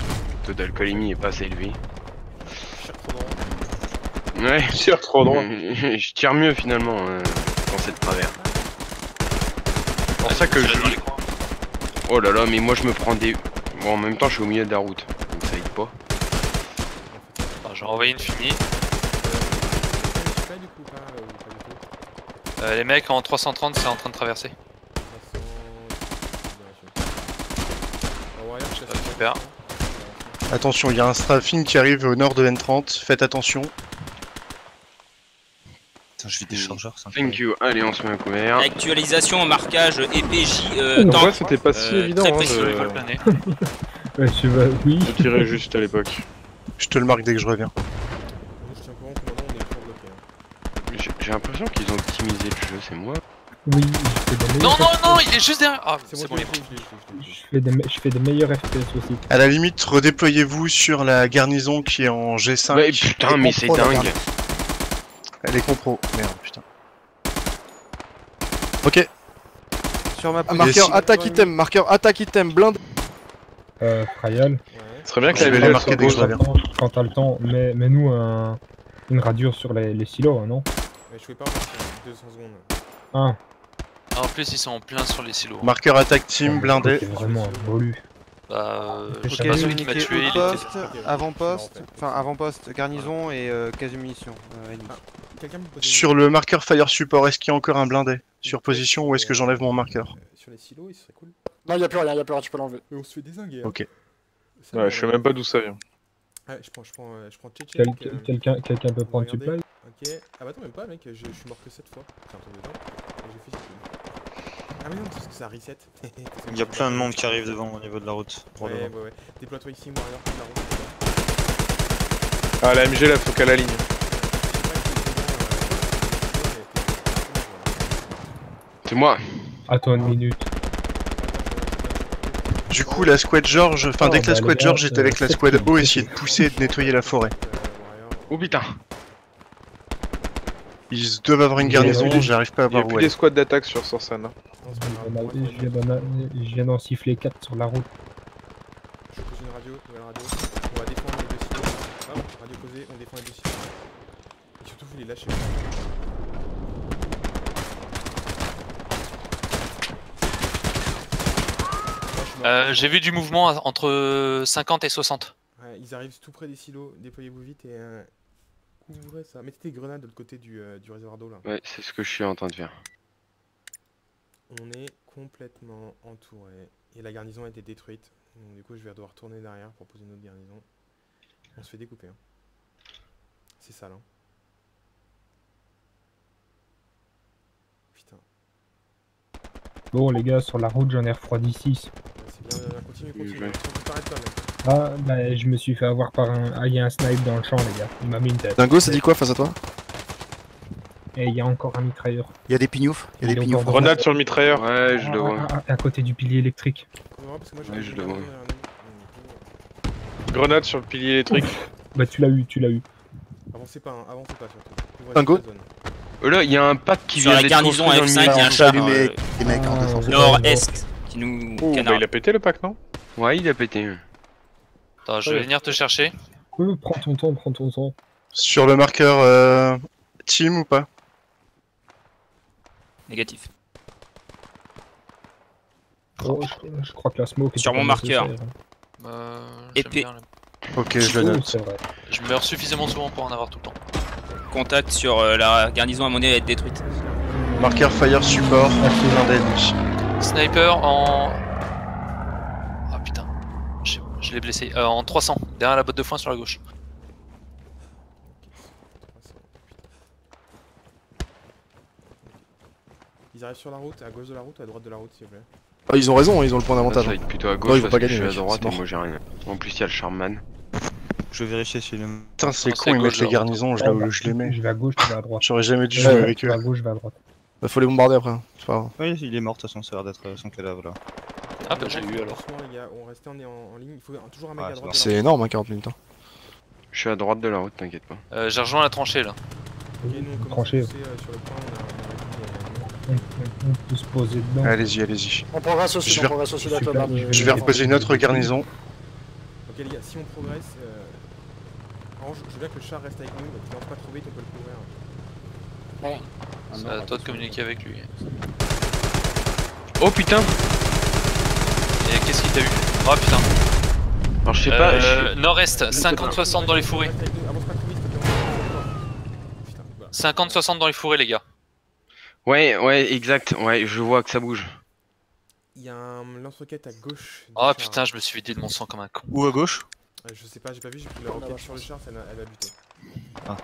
taux d'alcoolémie est pas assez élevé. Ouais, je tire trop droit. Je tire mieux finalement quand c'est de travers. C'est pour ça que je. Oh là là, mais moi je me prends des. Bon, en même temps, je suis au milieu de la route, donc ça aide pas. J'ai envoyé une finie. Les mecs en 330, c'est en train de traverser. Super. Attention, il y a un strafing qui arrive au nord de N30, faites attention. Putain, je vis des chargeurs, ça. Thank you, allez, on se met à couvert. Actualisation, marquage EPJ, tank. Ouais, c'était pas si évident très hein, précis. Ouais, tu vas, oui. Je tirais juste à l'époque. Je te le marque dès que je reviens. J'ai l'impression qu'ils ont optimisé le jeu, c'est moi. Oui, non, il est juste derrière. Ah, c'est bon, je fais des meilleurs FPS aussi. À la limite, redéployez-vous sur la garnison qui est en G5. Ouais, putain, mais c'est dingue. Elle est compro. Merde, putain. Ok. Sur ma marqueur attaque item, blinde. Frayal. Ce serait bien que je vais les marquer dès que je reviens. Quand t'as le temps, mets-nous une radio sur les silos, hein, non? Mais je pouvais pas passer 200 secondes. Ah. En plus, ils sont en plein sur les silos. Marqueur attaque team, blindé. C'est vraiment volu. Bah, je sais pas celui qui m'a tué. Avant-poste, garnison et quasi munitions. Sur le marqueur fire support, est-ce qu'il y a encore un blindé sur position ou est-ce que j'enlève mon marqueur? Sur les silos, il serait cool. Non, y'a plus rien, tu peux l'enlever. Mais on se fait désinguer. Ok. Ouais, je sais même pas d'où ça vient. Ouais, je prends Tchétchène. Quelqu'un peut prendre supply? Ok. Ah bah attends, même pas, mec, je suis mort que 7 fois. Enfin, un temps. Et j'ai fait Ah, mais non, parce que ça reset. Il y a plein de monde qui arrive devant au niveau de la route. Ouais. Déploie-toi ici, moi, alors, la route. Ah, la MG là, faut qu'à la ligne. C'est moi. Attends une minute. Du coup, la squad George, enfin dès que la squad George était avec la squad O, essayer de pousser et de nettoyer la forêt. Oh putain. Ils doivent avoir une garnison, j'arrive pas à Il y a voir plus où des elle. squads d'attaque sur Sorsana. Je viens d'en siffler 4 sur la route. Je pose une radio, nouvelle radio. On va défendre les deux silos. Hop, radio posée, on défend les deux silos. Et surtout, vous les lâchez. J'ai vu du mouvement entre 50 et 60. Ouais, ils arrivent tout près des silos, déployez-vous vite et couvrez ça. Mettez des grenades de l'autre côté du réservoir d'eau là. Ouais, c'est ce que je suis en train de faire. On est complètement entouré et la garnison a été détruite. Donc du coup je vais devoir tourner derrière pour poser une autre garnison. On se fait découper. Hein. C'est ça là. Putain. Bon les gars, sur la route j'en ai refroidi 6. C'est bien, continue. Ah bah je me suis fait avoir par un... Ah, il y a un snipe dans le champ les gars, il m'a mis une tête. Dingo, ça dit quoi face à toi? Et il y a encore un mitrailleur. Il y a des pignoufs, il y a des pignoufs. Grenade sur le mitrailleur. Ouais, je le vois. À côté du pilier électrique. Ouais, je le vois. Grenade sur le pilier électrique. Bah tu l'as eu, Avancez pas surtout. Dingo. Là, il y a un pack qui Sur vient la d'être garnison construit dans le F5, il y a un char Les mecs en défense. nord-est qui nous Oh, bah, canarde. il a pété le pack, non? Ouais, il a pété. Attends, je vais venir te chercher. Prends ton temps. Sur le marqueur team ou pas? Négatif. Oh, je crois que la smoke est Sur mon marqueur. Épée. Ok, je le note. Je meurs suffisamment souvent pour en avoir tout le temps. Contact sur la garnison à monnaie à être détruite. Marqueur fire support, l'un d'ennemis. Sniper en... Ah putain, je l'ai blessé. En 300, derrière la botte de foin sur la gauche. Ils arrivent sur la route, à gauche de la route ou à droite de la route s'il vous plaît. Ah, ils ont raison, ils ont le point d'avantage. Ça va être plutôt à Non, gauche ils vont parce pas que je gagner, suis à mec, droite c'est et mort. moi j'ai rien. En plus il y a le Charman. Je vais vérifier si le... Putain, c'est Ah, con, c'est ils gauche, mettent les là. garnisons, je les mets. Je vais à gauche, tu vas à droite. J'aurais jamais dû jouer avec Je eux. vais à gauche, je vais à droite. Bah, faut les bombarder après, hein. C'est pas grave. Oui, il est mort, de toute façon, ça a l'air d'être son cadavre là. Ah bah j'ai eu alors. Doucement les gars, on restait en ligne, il faut toujours un mec Ouais, à droite. C'est énorme, hein, 40 minutes. Hein. Je suis à droite de la route, t'inquiète pas. J'ai rejoint la tranchée là. Ok, nous on commence à Tranché. pousser sur le point, On peut se poser dedans. Allez-y, allez-y. On progresse aussi, Je on vais- progresse aussi la Super, tonne. Je vais reposer une autre garnison. Ok les gars, si on progresse, Orange, je veux bien que le char reste avec nous, donc il lance pas trop vite, on peut le couvrir. Ouais. C'est à toi de communiquer avec lui. Oh putain. Et qu'est-ce qu'il t'a eu? Oh putain. Alors je sais pas. Nord-est, 50-60 dans les fourrés. Reste avec nous, avance pas trop vite, s'il te plaît, Putain, voilà. 50-60 dans les fourrés les gars. Ouais, exact. Ouais, je vois que ça bouge. Il y a un lance-roquette à gauche. du Oh char. putain, je me suis vidé de mon sang comme un con. Ou à gauche? Je sais pas, j'ai pas vu, j'ai pris la roquette sur le char, elle a buté. Ah.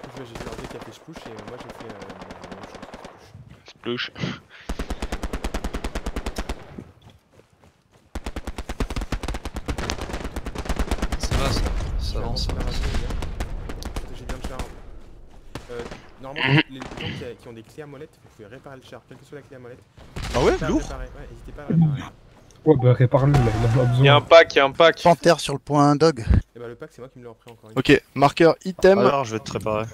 Du coup, j'ai fait un qui a fait splouche et moi j'ai fait la même chose. Splouche. Ça va, ça avance. Protégez bien le char. Normalement, les gens qui ont des clés à molette, vous pouvez réparer le char, quelle que soit la clé à molette. Ah ouais, N'hésitez pas à lourd. réparer. Ouais, n'hésitez pas à réparer. Ouais bah répare-le là, il en a besoin. Il y a un pack. Panthère sur le point dog. Et bah le pack c'est moi qui me l'ai repris encore une Ok, marqueur item. Alors, je vais te préparer.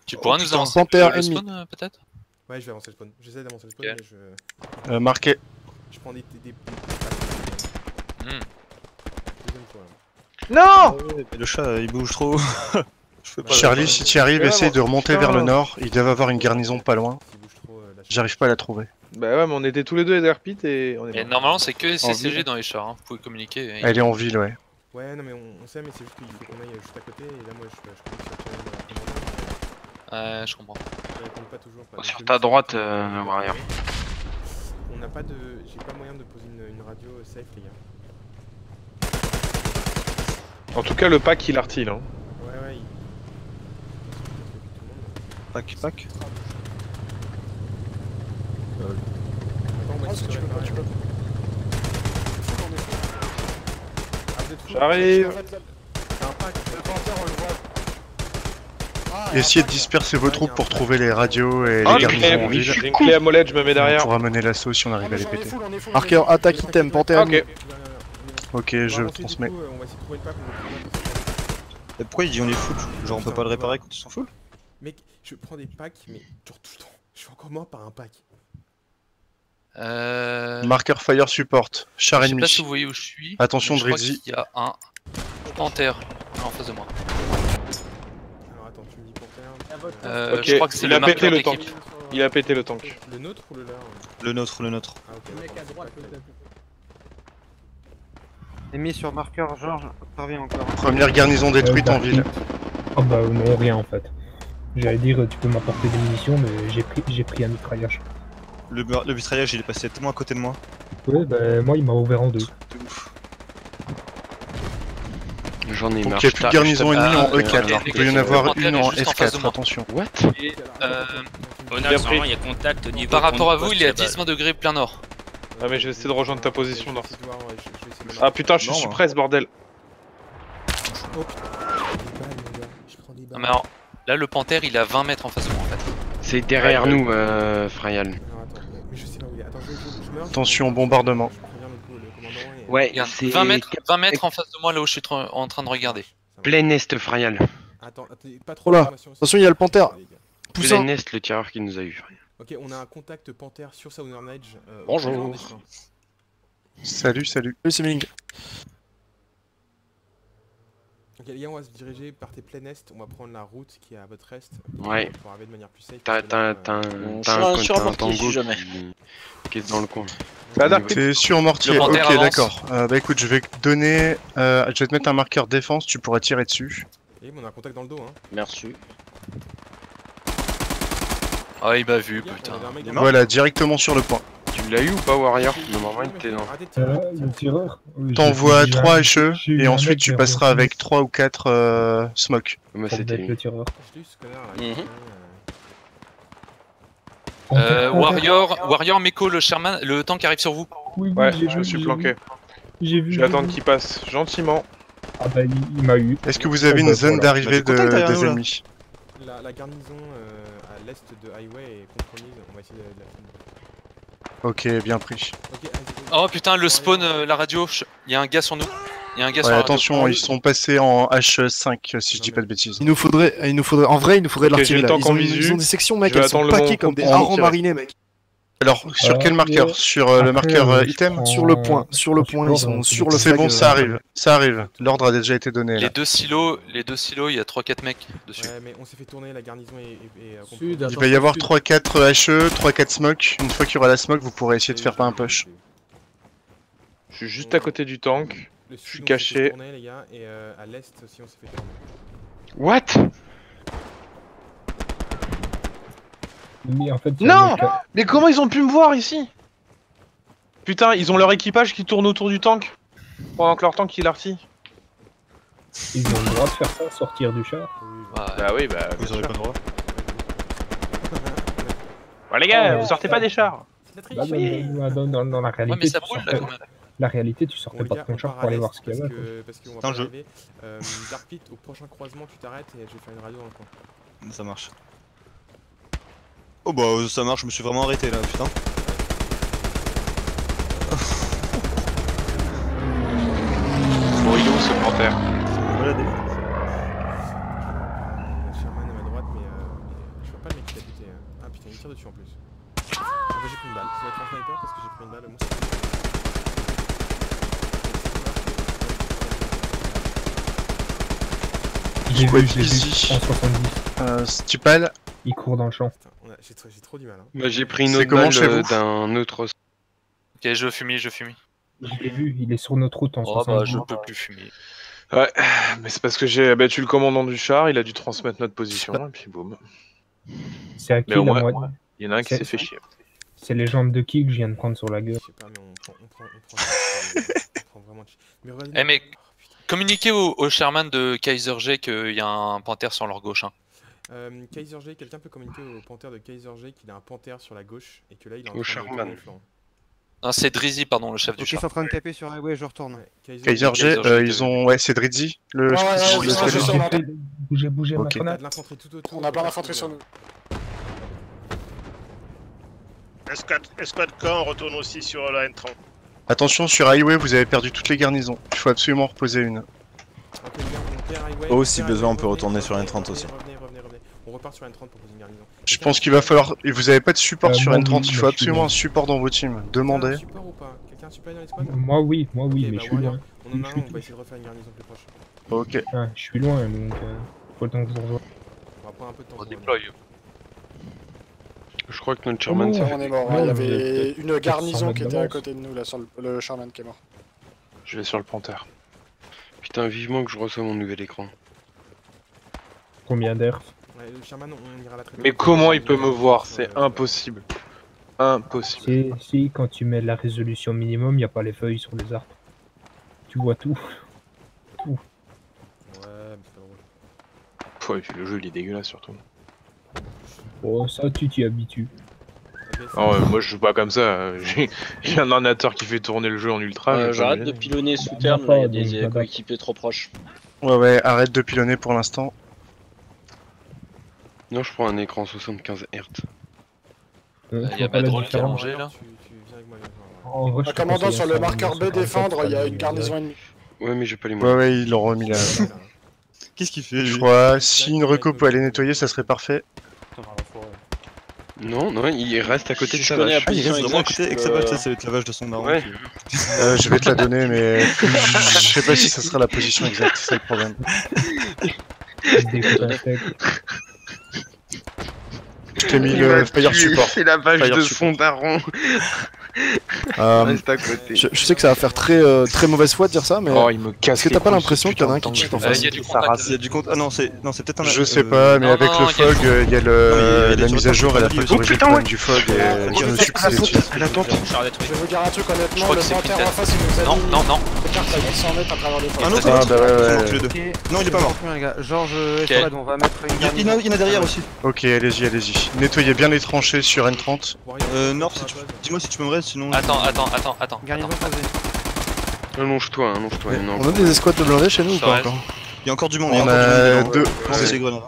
Tu pourras nous avancer Panthère le ennemi. spawn peut-être? Ouais, je vais avancer le spawn. J'essaie d'avancer le spawn, Ok. mais je. Marqué. Je prends des Hmm. deuxième fois là. Non. Le chat, il bouge trop. Je fais pas Charlie, si tu y arrives, Ouais, essaye de remonter putain. vers le nord. Ils doivent avoir une garnison pas loin. S'il bouge trop, lâchez. J'arrive pas à la trouver. Bah ouais, mais on était tous les deux à Airpit et on est Et mort. normalement c'est que CCG ville. dans les chars, hein. Vous pouvez communiquer. et- Elle est en ville, ouais. Ouais, non, mais on sait, mais c'est juste qu'il faut qu'on aille juste à côté. Et là, moi je commence à tirer le commandant. Ouais, je comprends. Ils répondent pas toujours. quoi. Sur Donc, ta le mieux, droite, c'est que- warrior. On n'a pas de. J'ai pas moyen de poser une radio safe, les gars. En tout cas, le pack il artille. Hein. Ouais, il... Pack. Attends, on va Ah, si essayer tu de peux pas, réparer. tu peux. Ah, vous êtes fous. J'arrive. C'est un pack. Le panthère, on le voit. Ah, Essayez de disperser vos troupes pour trouver les radios et Oh, les garnisons en ville. j'ai une clé à molette, je me mets On derrière. pourra mener l'assaut si on Ah, arrive mais à les on est péter. full, on est full. Marqueur attaque item, panthère ennemi. Ok. Ok, On va je avancer, transmets. du coup, on va essayer de trouver le pack. Et pourquoi il dit on est full? Genre on peut pas le réparer quand ils sont full? Mec, je prends des packs, mais genre tout le temps. Je suis encore mort par un pack. Marqueur fire support. Char Je sais ennemi. pas si vous voyez où je suis. Attention, je crois Drizzy. qu'il y a un Panther en face de moi. Alors attends, tu me dis Panther. Ok, Je crois que c'est il le a pété marqueur le d'équipe. tank. Il a pété le tank. Le nôtre ou le leur? Le nôtre, le nôtre. Ah ok. Le mec à droite peut-être. Est mis sur marqueur, Georges, intervient encore. Première garnison détruite en ville. Oh bah non, rien en fait. J'allais dire, tu peux m'apporter des munitions, mais j'ai pris un mitraillage. Le mitraillage il est passé tellement à côté de moi. Ouais, bah moi il m'a ouvert en deux. De ouf. J'en ai Donc marre. il n'y a plus de garnison ennemie en E4. Il peut y en avoir Panther une est en juste en face de F4, moi. attention. What? Onax, normalement, il y a contact au niveau. Par rapport à poste vous, il est à là-bas. 10-20 degrés plein nord. Ah mais je vais essayer de rejoindre ta position Nord. Je vais essayer de- Ah putain, je Non, suis moi. suppresse bordel. Oh putain, des balles mon gars. Je prends des balles. Non mais alors, là le Panther il est à 20 mètres en face de moi en fait. C'est derrière nous, Frayal. Alors attends, mais je sais pas où il est. Attends, je meurs. Attention, bombardement. Je préviens le commandant et... Ouais, Regarde, c'est 20 mètres en face de moi là où je suis en train de regarder. plein est, Frayal. Attends, pas trop Oh là, d'informations. attention, il y a le Panther. Poussin. Plein est, le tireur qui nous a eu. Ok, on a un contact Panther sur Southern Edge. Bonjour. Salut, salut. Salut, c'est Ming. Ok les gars, on va se diriger, partez plein est, on va prendre la route qui est à votre est. Ouais. Pour arriver de manière plus safe. T'as un tango qui est dans le coin. T'es sur mortier, Le Panther ok avance. d'accord. Bah écoute, je vais te donner... je vais te mettre un marqueur défense, tu pourras tirer dessus. Et on a un contact dans le dos hein. Merci. Ah il m'a vu putain. Voilà, directement sur le point. Tu l'as eu ou pas, Warrior? Normalement il était dans. Le tireur. Oui, T'envoies j'ai 3 un- HE j'ai eu et un ensuite mec tu qui passeras est avec 3 ou 4 smoke. Moi pour c'était mettre lui. le tireur. Je l'ai eu ce connard là. Warrior, Meko, le Sherman, le tank arrive sur vous. Oui, Ouais, j'ai je vu, me suis j'ai planqué. vu. J'ai vu. Je vais attendre qu'il passe gentiment. Ah bah il m'a eu. Est-ce que vous avez Oh, une bah, zone voilà. d'arrivée Bah, contact derrière des nous, là. ennemis? La garnison à l'est de Highway est compromise, on va essayer de la finir. Ok, bien pris. Ok, Oh putain, le spawn, la radio, il y a un gars sur nous. Il y a un gars sur Ouais, la radio. attention, ils sont passés en H5 si je dis pas de bêtises. Il nous faudrait, en vrai, il nous faudrait de Ok, j'ai l'artillerie le là. tank en Ils visu. ont des sections, mec, Je vais elles sont attendre le paquées moment comme des pour harengs tirer. marinés, mec. Alors, sur quel marqueur? Sur le Après, marqueur je item? prends- Sur le point, ils sont sur le C'est flag, bon, ça arrive, ça arrive. L'ordre a déjà été donné Les là. deux silos, il y a 3-4 mecs dessus. Ouais, mais on s'est fait tourner, la garnison est Sud, Il va y avoir 3-4 HE, 3-4 smoke. Une fois qu'il y aura la smoke, vous pourrez essayer de faire pas un push. Je suis juste à côté du tank. Le Je suis sud, on s'est fait caché. tourner, les gars, et à l'est aussi on s'est fait tourner. What? Mais en fait, Non! Mais comment ils ont pu me voir ici? Putain, ils ont leur équipage qui tourne autour du tank. Pendant que leur tank il artille. ils ont le droit de faire ça, sortir du char. Ouais. Bah oui, bah. Vous aurez pas le droit. Bon, les gars, Oh, vous sortez pas des chars. Bah, dans la réalité, Ouais, mais ça tu brûle sortais- là quand même. la réalité, tu Bon, sortais les pas gars, de ton on char part pour à aller l'est voir ce qu'il y avait. parce qu'on va C'est un pas jeu. arriver. Darkpit, au prochain croisement, tu t'arrêtes et je vais faire une radio dans le coin. Ça marche. Oh bah ça marche, je me suis vraiment arrêté là, putain. Bon, il est où ce Panther? Voilà des... Sherman à ma droite, mais je vois pas le mec qui a buté. Ah putain, il tire dessus en plus. Ah bah j'ai pris une balle, ça va être un sniper parce que j'ai pris une balle. Moi, J'ai Ouais, vu, je l'ai vu, easy. en 70. Stupal, Il court dans le champ. putain, j'ai trop du mal. Hein. Bah, j'ai pris une C'est autre comment balle chez vous d'un autre. Ok, je fumis. Je l'ai vu, il est sur notre route en Oh bah 70. je peux plus fumer. Ouais, mais c'est parce que j'ai abattu le commandant du char, il a dû transmettre notre position, et puis boum. C'est à qui Mais au la moins, moitié? il y en a un qui C'est- s'est fait chier. C'est les jambes de qui que je viens de prendre sur la gueule? Je sais pas, mais on prend vraiment. Mais regardez. Eh mais communiquez au Sherman de Kaiser G qu'il y a un Panther sur leur gauche. Hein. Kaiser G, quelqu'un peut communiquer au Panther de Kaiser G qu'il a un Panther sur la gauche et que là il est en Au train de Sherman. tourner le flanc. Non, c'est Drizzy, pardon, le chef du Ok, je char. suis en train de taper sur Highway, je retourne. Kaiser G, ils ont... Ouais, c'est Drizzy, le... Ouais, ouais, le- ouais, le- ouais, le- ouais, ouais. Bougez, Ok. ma On a grenade. de l'infanterie tout autour. On a pas d'infanterie sur nous. Escouade camp, on retourne aussi sur la N30. Attention, sur Highway, vous avez perdu toutes les garnisons. Il faut absolument reposer une. Ok, les gars, on perd Highway. Oh, on si perd besoin, Highway, on peut retourner sur revenez, N30 aussi. revenez. On reparte sur N30 pour poser une garnison. Je pense qu'il va falloir... Et vous avez pas de support sur N30, il faut absolument un support dans vos teams. Demandez. Support ou pas? Quelqu'un a un support dans les squads? Moi oui, mais je suis loin. On en a un, on va essayer de refaire une garnison plus proche. Ok. Ah, je suis loin, donc faut le temps que je vous revoie. On va prendre un peu de temps. On déploie. Je crois que notre Sherman s'est On est mort, il y avait une garnison qui était à côté de nous là sur le Sherman qui est mort. Je vais sur le Panther. Putain, vivement que je reçois mon nouvel écran. Combien d'air? Le Sherman, on ira la traiter. Mais comment il peut me voir? C'est impossible. Impossible. Si, quand tu mets la résolution minimum, il n'y a pas les feuilles sur les arbres. Tu vois tout. Tout. Ouais, mais c'est pas drôle. Ouais, et puis le jeu il est dégueulasse surtout. Oh, ça tu t'y habitues. Ah ouais, moi je joue pas comme ça. J'ai un ordinateur qui fait tourner le jeu en ultra. J'arrête de pilonner sous terme, là, il y a des coéquipiers trop proches. Ouais, arrête de pilonner pour l'instant. Non, je prends un écran 75 Hz. Il y a Madrol qui est rangé là. Un commandant sur le marqueur B défendre, il y a une garnison ennemie. Ouais, mais j'ai pas les moyens. Ouais, ils l'ont remis là. Qu'est-ce qu'il fait Je crois, si une reco peut aller nettoyer, ça serait parfait. Non, il reste à côté de sa connais vache. la Il position reste vraiment à côté avec sa vache, exacte, ça va être la vache de son daron. Ouais. Je vais te la donner, mais je sais pas si ça sera la position exacte, c'est ça le problème. Je t'ai mis le fire support. C'est la vache de son daron. Reste à côté. Je sais que ça va faire très mauvaise foi de dire ça, mais Oh, il me casse. est-ce que t'as pas l'impression qu'il y en a un qui cheat en face? Il y a du contact. Il y a du compte. Ah non, c'est peut-être un. Je sais pas, mais non, avec non, le fog, il y a la mise à jour, elle a pas Oh, corrigé le putain, problème ouais. du fog et je me suis pris dessus. Je vais vous dire un truc Je honnêtement, crois le que c'est Panther Pitten. en face il nous a Non, mis non. une carte à 800 mètres à travers les Un autre, Ah bah ouais. tous les deux. Non, il est pas mort. Les gars. Georges et Fred, on va mettre une garnison. Il y en a derrière aussi. Ok, allez-y. Nettoyez bien les tranchées sur N30. Nord, dis-moi si tu peux me rester, sinon. Attends. Garnison posée. Allonge-toi, il y en a On a encore. des escouades de blindés chez nous ou Ça pas reste. encore? Il y a encore du monde. On a deux. C'est des grenades.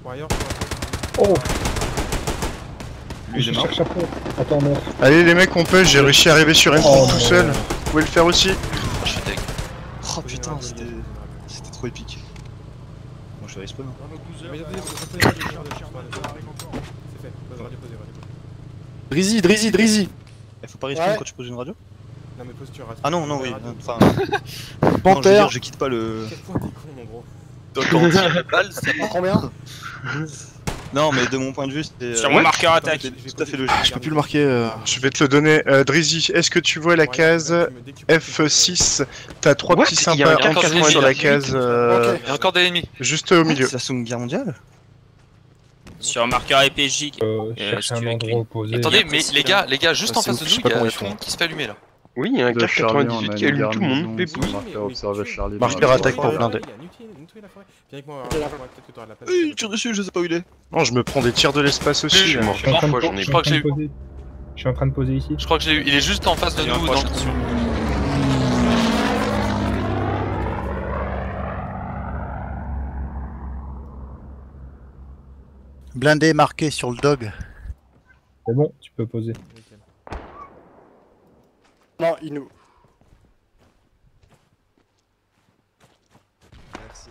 Warrior, Oh, Lui, il je est mort. cherche après. Attends, non. Allez les mecs, on peut, j'ai réussi à arriver sur N30 tout seul. Vous pouvez le faire aussi. Je suis deg. Oh putain, c'était trop épique. Moi je vais respawn. Drizzy. Il faut pas respawn Ouais. quand tu poses une radio? Non mais posture. Ah non, oui. Enfin. Panther. Je quitte pas le. Quel point t'es con mon gros. Quand on tire les balles, ça Prends combien? Non, mais de mon point de vue, c'était. Sur mon marqueur attaque. Tout à fait logique. Je peux plus le marquer. Je vais te le donner. Drizzy, est-ce que tu vois la case F6? T'as trois petits il y a sympas un encadrés ennemi, sur la case Il y a encore des ennemis. juste au milieu. C'est la Seconde Guerre mondiale? Sur marqueur EPJ. Cherche un si tu veux endroit écrire. opposé. Attendez, mais les gars, juste en c'est face de ouf, nous, je sais il pas y a comment ils tout le font. monde qui se fait allumer là. Oui, il y a un De CAR Charlie, on 98 a qui une allume tout le monde. garnison, Pépouille. marqueur observé Charlie. Marqueur attaque pour blinder. Nettoyer la forêt. Viens avec moi, Ok, peut-être que t'auras de la place. Il tire dessus, je sais pas où il est. Non, je me prends des tirs de l'espace aussi. Je suis mort trois fois, j'en ai Je crois que j'ai eu. Je suis en train de poser ici. Je crois que j'ai eu. Il est juste en face de Il y a un nous. proche dans- dessus. Blindé marqué sur le dog. C'est bon, tu peux poser. Non, il nous. Merci.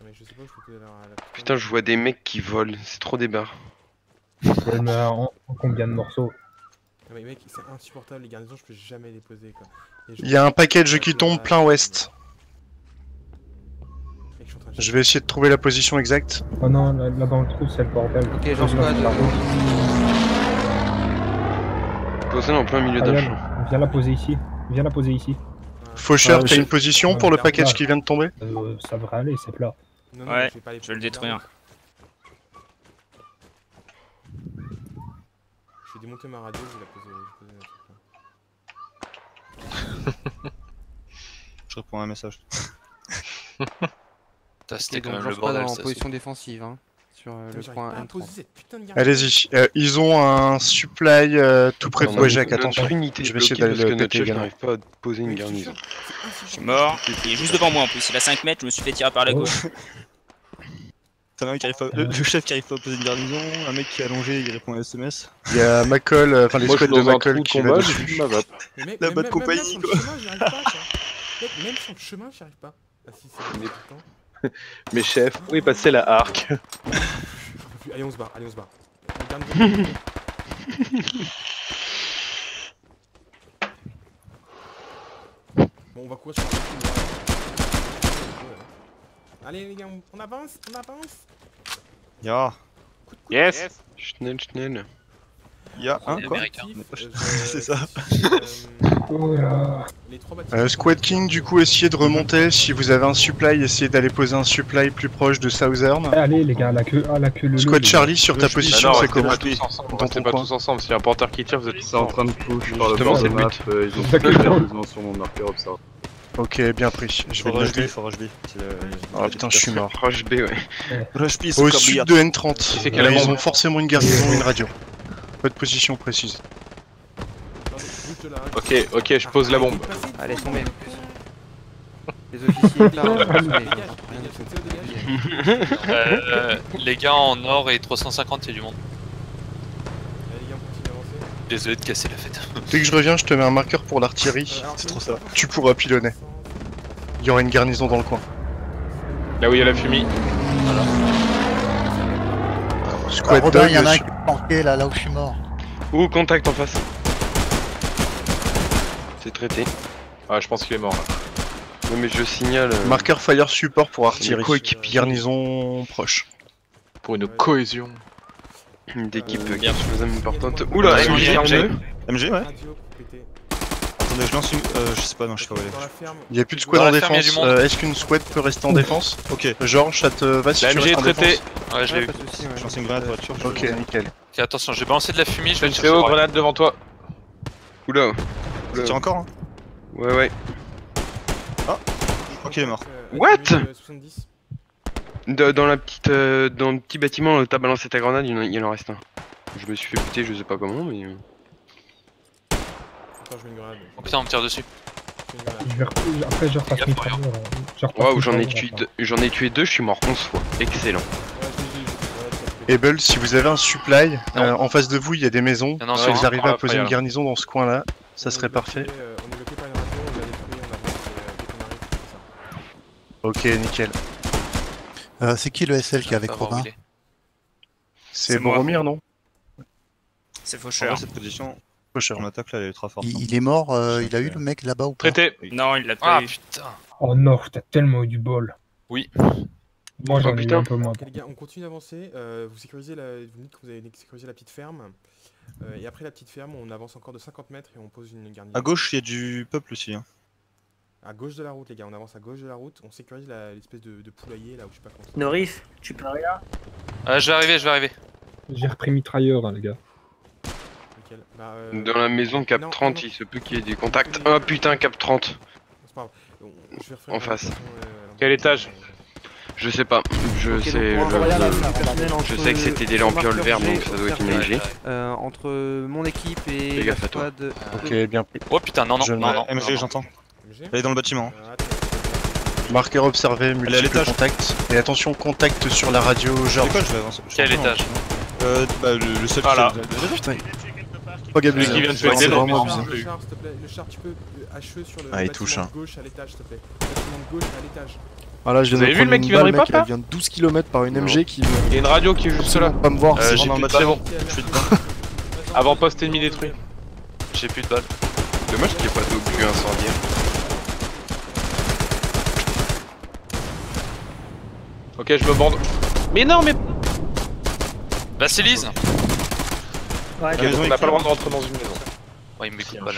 Mais je sais pas où je peux poser la. Putain, je vois des mecs qui volent, c'est trop des barres. Elle met en combien de morceaux? Non mais mec, c'est insupportable les garnisons, je peux jamais les poser quoi. Il y a un package qui tombe plein ouest. Je vais essayer de trouver la position exacte. Oh non, là dans le trou, c'est le bordel. Ok, j'en squad. Posé en plein milieu d'un champ. Viens la poser ici. Viens la poser ici. Faucheur, t'as une position pour le package qui vient de tomber? Ça devrait aller, c'est plat. Non, Ouais, je vais pas les je vais le détruire. Je vais démonter ma radio, je vais la poser, là. Je réponds à un message. C'était quand donc même le j'en squad bordel en ça. position défensive hein, sur le point M3. Allez-y, ils ont un supply tout près de Wajak, attention. Notre unité Je vais essayer d'aller parce que le notre péter chef également. n'arrive pas à poser une garnison. Je suis mort. Il est juste devant moi en plus. Il a 5 mètres, je me suis fait tirer par la gauche. T'as un mec qui arrive pas... le chef qui arrive pas à poser une garnison, un mec qui est allongé, il répond à SMS. Il y a Macol, enfin les squads de Macol qui va dessus. La batte compagnie quoi. Même sur le chemin, j'y arrive pas. Même sur le chemin, j'y arrive pas. Ah si, c'est le temps. Mais chef, où est passé la arc? Allez, on se barre, allez, on se barre. Bon, on va courir sur la... Allez les gars, on avance, on avance. Ya. Yes. Schnell. Ya, hein, quoi? C'est ça. Squad King, du coup, essayez de remonter. Si vous avez un supply, essayez d'aller poser un supply plus proche de Southern. Allez les gars, la queue le. Squad Charlie, sur ta position, c'est comment? Restez pas tous ensemble, s'il y a un porteur qui tire, vous êtes tous en train de push par le Justement, bord c'est de le map, but. ils ont fait besoin sur mon marqueur observe. Ok, bien pris. Je vais Faut le rush B, noter. faut rush B. Oh putain, je suis mort. Rush B, ouais. Rush B, Au sud de N30. c'est Là, ils ont forcément une garnison et une radio. Pas de position précise. Ok, ok, je pose la bombe. Allez, tombez. Les officiers là, les gars en nord et 350, il y a du monde. Désolé de casser la fête. Dès que je reviens, je te mets un marqueur pour l'artillerie. C'est trop ça. Tu pourras pilonner. Il y aura une garnison dans le coin. Là où il y a la fumée. Voilà. Squad Robin, dog, il y en a un qui est planqué là où je suis mort. Ouh, contact en face. C'est traité. Ah, je pense qu'il est mort là. Non mais je signale. Marqueur fire support pour artillerie. Garnison proche. Pour une cohésion. Une équipe bien suffisamment importante. Oula, MG. MG, ouais. Attendez, je lance une. Je sais pas, non, je sais pas où aller. Il y a plus de squad en défense. Est-ce qu'une squad peut rester en défense? Ok. Georges, ça te va si La tu MG est restes en traité. défense? Ouais, je l'ai eu. Je lance une grenade pour être sûr. Ok, nickel. Ok, attention, j'ai balancé de la fumée, je vais le C'est haut, grenade devant toi. Oula. Ça tire encore, hein? Ouais. Ah. Ok, il est mort. What? Dans la petite, dans le petit bâtiment où t'as balancé ta grenade, il en reste un. Je me suis fait buter, je sais pas comment, mais. Attends, je mets une grenade. Oh putain, on me tire dessus. Après, je repasse mes travaux. Waouh, j'en ai tué deux, je suis mort 11 fois. Excellent. Able, si vous avez un supply, en face de vous il y a des maisons. Si vous arrivez à poser une garnison dans ce coin là, ça serait parfait. On est bloqué par une radio, on l'a détruit, on avance dès qu'on arrive, Ok, nickel. C'est qui le SL qui est avec Robin? C'est Boromir, non? C'est Faucheur. Cette position, Faucheur. on attaque là, elle est très forte. Il est mort, il a eu le mec là-bas ou pas? Traité. Non, il l'a pas eu. Putain. Oh non, t'as tellement eu du bol. Oui. Moi j'en ai eu un peu moins. Les gars, on continue d'avancer. Vous sécurisez vous dites que vous avez sécurisé la petite ferme. Et après la petite ferme, on avance encore de 50 mètres et on pose une garnison. À gauche, il y a du peuple aussi. Hein. À gauche de la route, les gars, on avance à gauche de la route. On sécurise l'espèce de poulailler là où je sais pas comment ça. Norif, tu peux rien. Je vais arriver. J'ai repris mitrailleur, hein, les gars. Nickel. Dans la maison cap 30, il se peut qu'il y ait des contacts. Oh putain, cap 30. C'est pas grave. Je vais refaire En face. Quel étage? Je sais pas. Je sais que c'était des lampioles vertes, donc ça doit être une LG. Entre mon équipe et Fais la gaffe à toi. squad. Ok, bien pris. Oh putain, non. MG, j'entends. Elle est dans le bâtiment. Marqueur observé, multiple contact. Et attention, contact sur la radio, Georges. Quel étage? Le seul Ah là. Putain. Pas Gabriel. Qui vient de tuer des vraiment lampes. abusé. Le char, s'il te plaît. Le char, tu peux HE sur le Ah, il bâtiment touche, hein. de gauche à l'étage, s'il te plaît. Le bâtiment de gauche à l'étage. Voilà, je viens Vous de avez vu le prendre mec une qui vient de balle, rip-off, mec, là elle vient de 12 km par une MG qui Il y a une radio qui est juste là. pas me voir. J'ai C'est plus de vraiment balles. Je suis dedans. Avant-poste ennemi détruit. J'ai plus de balles. Dommage qu'il n'y ait pas d'obus incendiaire. Ok, je me bande. Mais non, mais. Bacillise. Ouais, on n'a pas le droit de rentrer dans une maison. Ouais, il me met coup de balle.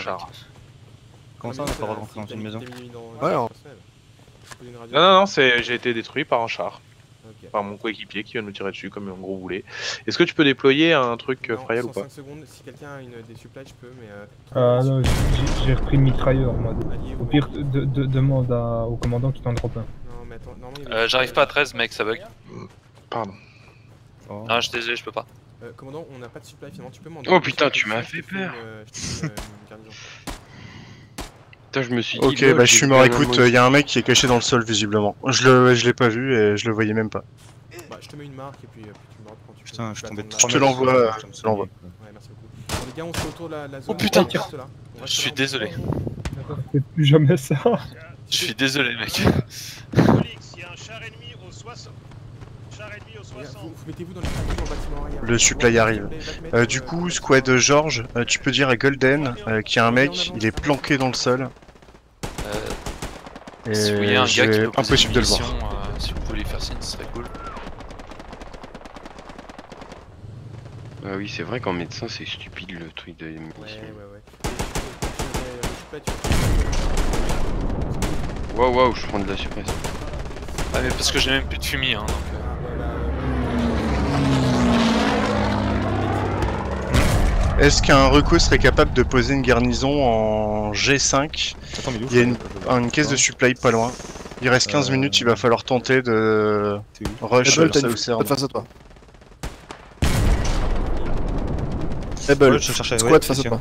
Comment ça, on n'a pas le droit de rentrer dans une maison? Ouais, Non, j'ai été détruit par un char. Par mon coéquipier qui vient de me tirer dessus comme un gros boulet. Est-ce que tu peux déployer un truc Frayal ou pas? 5 secondes, si quelqu'un a des supplies, je peux, mais. Non, j'ai repris le mitrailleur, moi. Au pire, demande au commandant qui t'en drop un. Non, mais attends, normalement. J'arrive pas à 13, mec, ça bug. Pardon. Non, je suis désolé, je peux pas. Commandant, on n'a pas de supply finalement, tu peux m'en Oh putain, tu m'as fait peur. Putain, je me suis dit. Ok, bah je suis mort. Écoute, il y a un mec qui est caché dans le sol visiblement. Je l'ai pas vu et je le voyais même pas. Bah, je te mets une marque et puis tu me reprends. Putain, je suis tombé de Je te l'envoie. Je te l'envoie. Ouais, merci beaucoup. Les gars, on se fait autour de la zone. Oh putain, là. je suis désolé. Fais plus jamais ça. Je suis désolé, mec. Il y a un char ennemi au 60. Char ennemi au 60. Vous mettez-vous dans le bâtiment arrière. Le supply arrive. Du coup, squad George, tu peux dire à Golden qu'il y a un mec, il est planqué dans le sol. Et Si vous voyez un gars qui peut poser impossible de une le voir. mission, si vous pouvez faire signe, ce serait cool. Ah oui, c'est vrai qu'en médecin, c'est stupide le truc de munitions. Waouh, je prends de la suppression. Ah mais parce que j'ai même plus de fumier, hein, donc... Est-ce qu'un reco serait capable de poser une garnison en G5? Il y a une caisse de supply pas loin. Il reste 15 minutes, il va falloir tenter de rush Southern. Face à toi. Rebel, je cherchais. squad face à toi.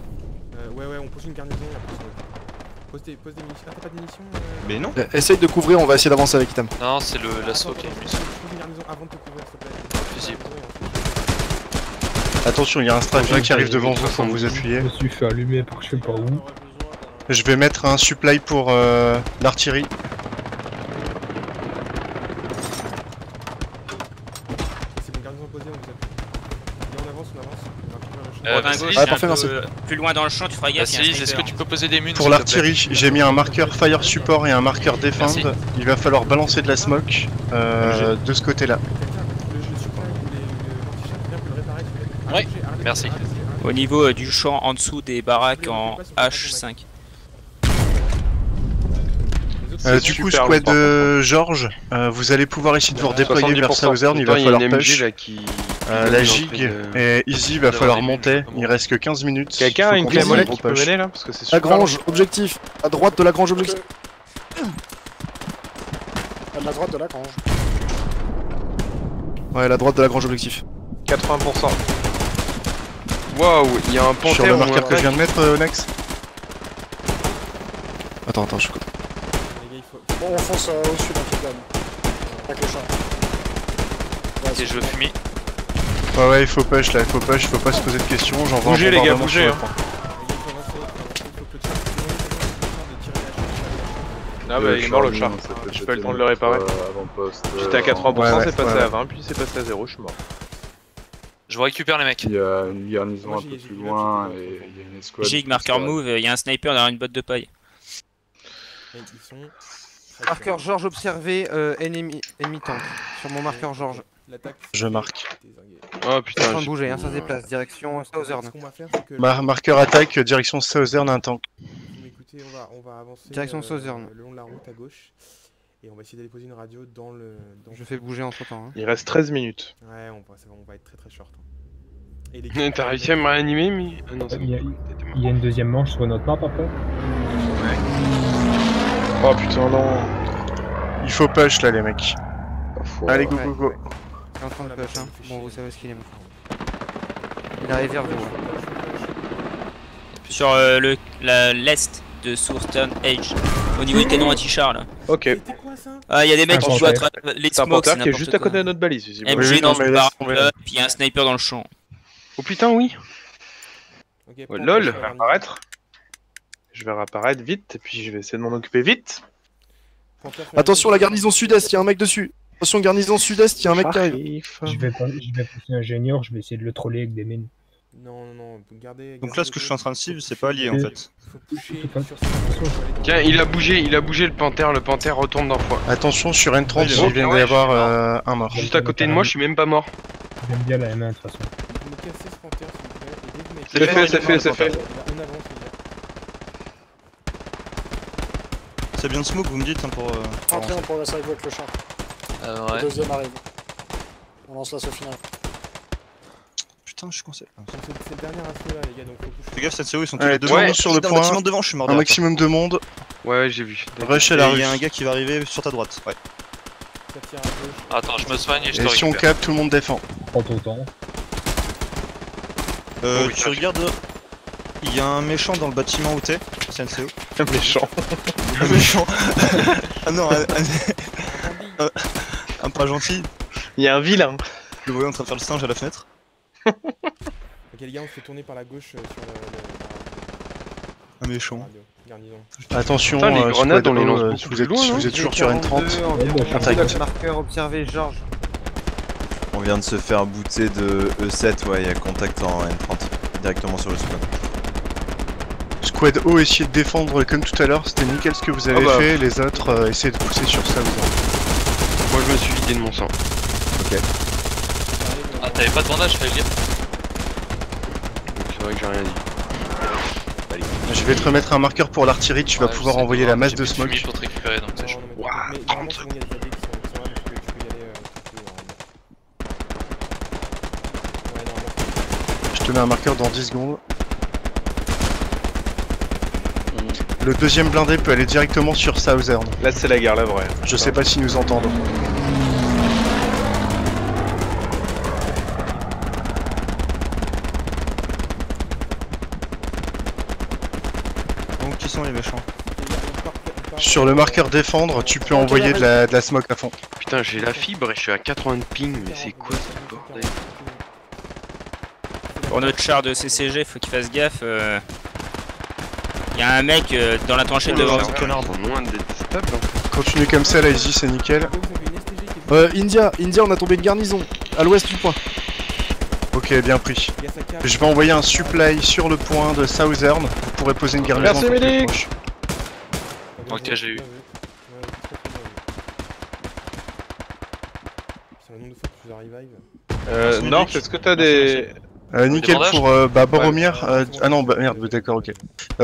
Ouais, on pose une garnison. Pose des munitions. Ah, t'as pas de munitions Mais non. Essaye de couvrir, on va essayer d'avancer avec Itam. Non, c'est l'assaut qui a une munition. Pose une garnison avant de te couvrir, s'il te plaît. Fusible. Attention, il y a un stratégie qui arrive devant vous, faut vous appuyer. Je me suis fait allumer par je sais pas où. Je vais mettre un supply pour l'artillerie. C'est bon, garnison posée, on vous appuie. Et on avance. Parfait, merci. Plus loin dans le champ, tu feras gaffe. Est-ce que tu peux poser des munitions? Pour l'artillerie, j'ai mis un marqueur fire support et un marqueur defend. Il va falloir balancer de la smoke de ce côté-là. Oui, merci. Au niveau du champ en dessous des baraques en H5. Du coup, squad George, vous allez pouvoir essayer de vous redéployer vers Southern, il va falloir push. La gig et Easy va falloir monter, il reste que 15 minutes. Quelqu'un a une clé molette qui peut mener là? Parce que c'est super. La grange, objectif. À droite de la grange, objectif. À la droite de la grange. Ouais, la droite de la grange, objectif. 80%. Waouh, il y a un panthère. Sur le marqueur que je viens de mettre, Onex. Attends, je suis côté. Bon, on fonce au sud, un peu avec le char. Ok, je veux fumer. Ouais, il faut push là, il faut pas se poser de questions. J'envoie bougez les gars, bougez. Ah bah il est mort le char, j'ai pas eu le temps de le réparer. J'étais à 80%, c'est passé à 20, puis c'est passé à 0, je suis mort. Je vous récupère les mecs. Il y a une garnison un peu plus loin et il y a une escouade. Gig, marqueur move, il y a un sniper derrière une botte de paille. Marqueur George observé, ennemi tank. Sur mon marqueur George. Je marque. Oh putain. En train de bouger, ça se déplace, direction Southern. Marqueur attaque, direction Southern, un tank. Écoutez, on va avancer direction Southern. le long de la route à gauche. Et on va essayer d'aller poser une radio dans le... Je fais bouger entre temps. Hein. Il reste 13 minutes. Ouais, on va être très short. T'as réussi à me réanimer, mais... Ah, non, il y a une deuxième manche sur notre map après. Ouais. Oh putain, non. Il faut push là, les mecs. Allez, go. Il est en train de push, hein. Bon, vous savez ce qu'il est maintenant. Il arrive vers vous. Sur l'est de Southern Edge, au niveau du canon anti-char là. Ok. Ah, il y a des mecs qui jouent à les smokes, c'est qui est juste à côté de notre balise, visiblement. MG dans une barre, puis il y a un sniper dans le champ. Oh putain, oui. Ouais, lol. Je vais réapparaître vite, et puis je vais essayer de m'en occuper vite. Attention, la garnison sud-est, il y a un mec dessus. Attention, garnison sud-est, il y a un mec qui arrive. Je vais pousser un ingénieur, je vais essayer de le troller avec des mines. Non, gardez. Donc là, ce que je suis en train de suivre, c'est pas lié en fait. Tiens, il a bougé le panthère retourne d'un fois. Attention, sur N30, il vient d'y avoir un mort. Juste à côté de moi, je suis même pas mort. J'aime bien la M1 de toute façon. C'est fait. C'est bien de smoke, vous me dites, hein, pour... Entrez, on progresse avec le char. Ouais. Le deuxième arrive. On lance l'assaut final. Putain, je suis coincé. C'est le dernier assaut là, les gars, donc faut pousser. Fais gaffe, cette CO, ils sont tous les deux sur le point. bâtiment devant, je suis mort. Un maximum de monde. Ouais, j'ai vu. Rush à la rue. Il y a un gars qui va arriver sur ta droite. Ouais. Attends, je me soigne et je te récupère. Et si on capte, tout le monde défend. Prends ton temps. Tu regardes, il y a un méchant dans le bâtiment où t'es, c'est un CO. Un méchant. Un méchant. Ah non, un pas gentil. Il y a un vilain. Je le voyais en train de faire le singe à la fenêtre. Ok les gars, on se fait tourner par la gauche sur Un méchant. Attention, putain, les grenades, on les lance beaucoup si plus loin, vous êtes toujours sur N30, Contact. Marqueur observé, Georges. On vient de se faire booter de E7, ouais, il y a contact en N30, directement sur le squad. Squad O, essayez de défendre comme tout à l'heure, c'était nickel ce que vous avez fait, les autres essayez de pousser sur ça. Moi je me suis vidé de mon sang. Ok. Ah, t'avais pas de bandage, fallait le dire. C'est vrai que j'ai rien dit. Je vais te remettre un marqueur pour l'artillerie, tu vas pouvoir envoyer la masse de smoke. Pour te récupérer, donc c'est chaud. Waouh, 30 secondes. Il y a des AD qui sont là, mais tu peux y aller Je te mets un marqueur dans 10 secondes. Le deuxième blindé peut aller directement sur Southern. Là c'est la guerre, la vraie. Je sais pas s'ils nous entendent. Donc qui sont les méchants? Sur le marqueur défendre, tu peux envoyer de la smoke à fond. Putain, j'ai la fibre et je suis à 80 de ping, mais c'est quoi ce bordel? Pour notre char de CCG, faut qu'il fasse gaffe. Y'a un mec dans la tranchée devant. Continue comme ça, là, Easy, c'est nickel. India, on a tombé une garnison, à l'ouest du point. Ok, bien pris. Je vais envoyer un supply sur le point de Southern, vous pourrez poser une garnison. Merci, Médic. Ok, j'ai eu. North, est-ce que t'as des... nickel pour Boromir. Ah non, bah merde, d'accord, ok.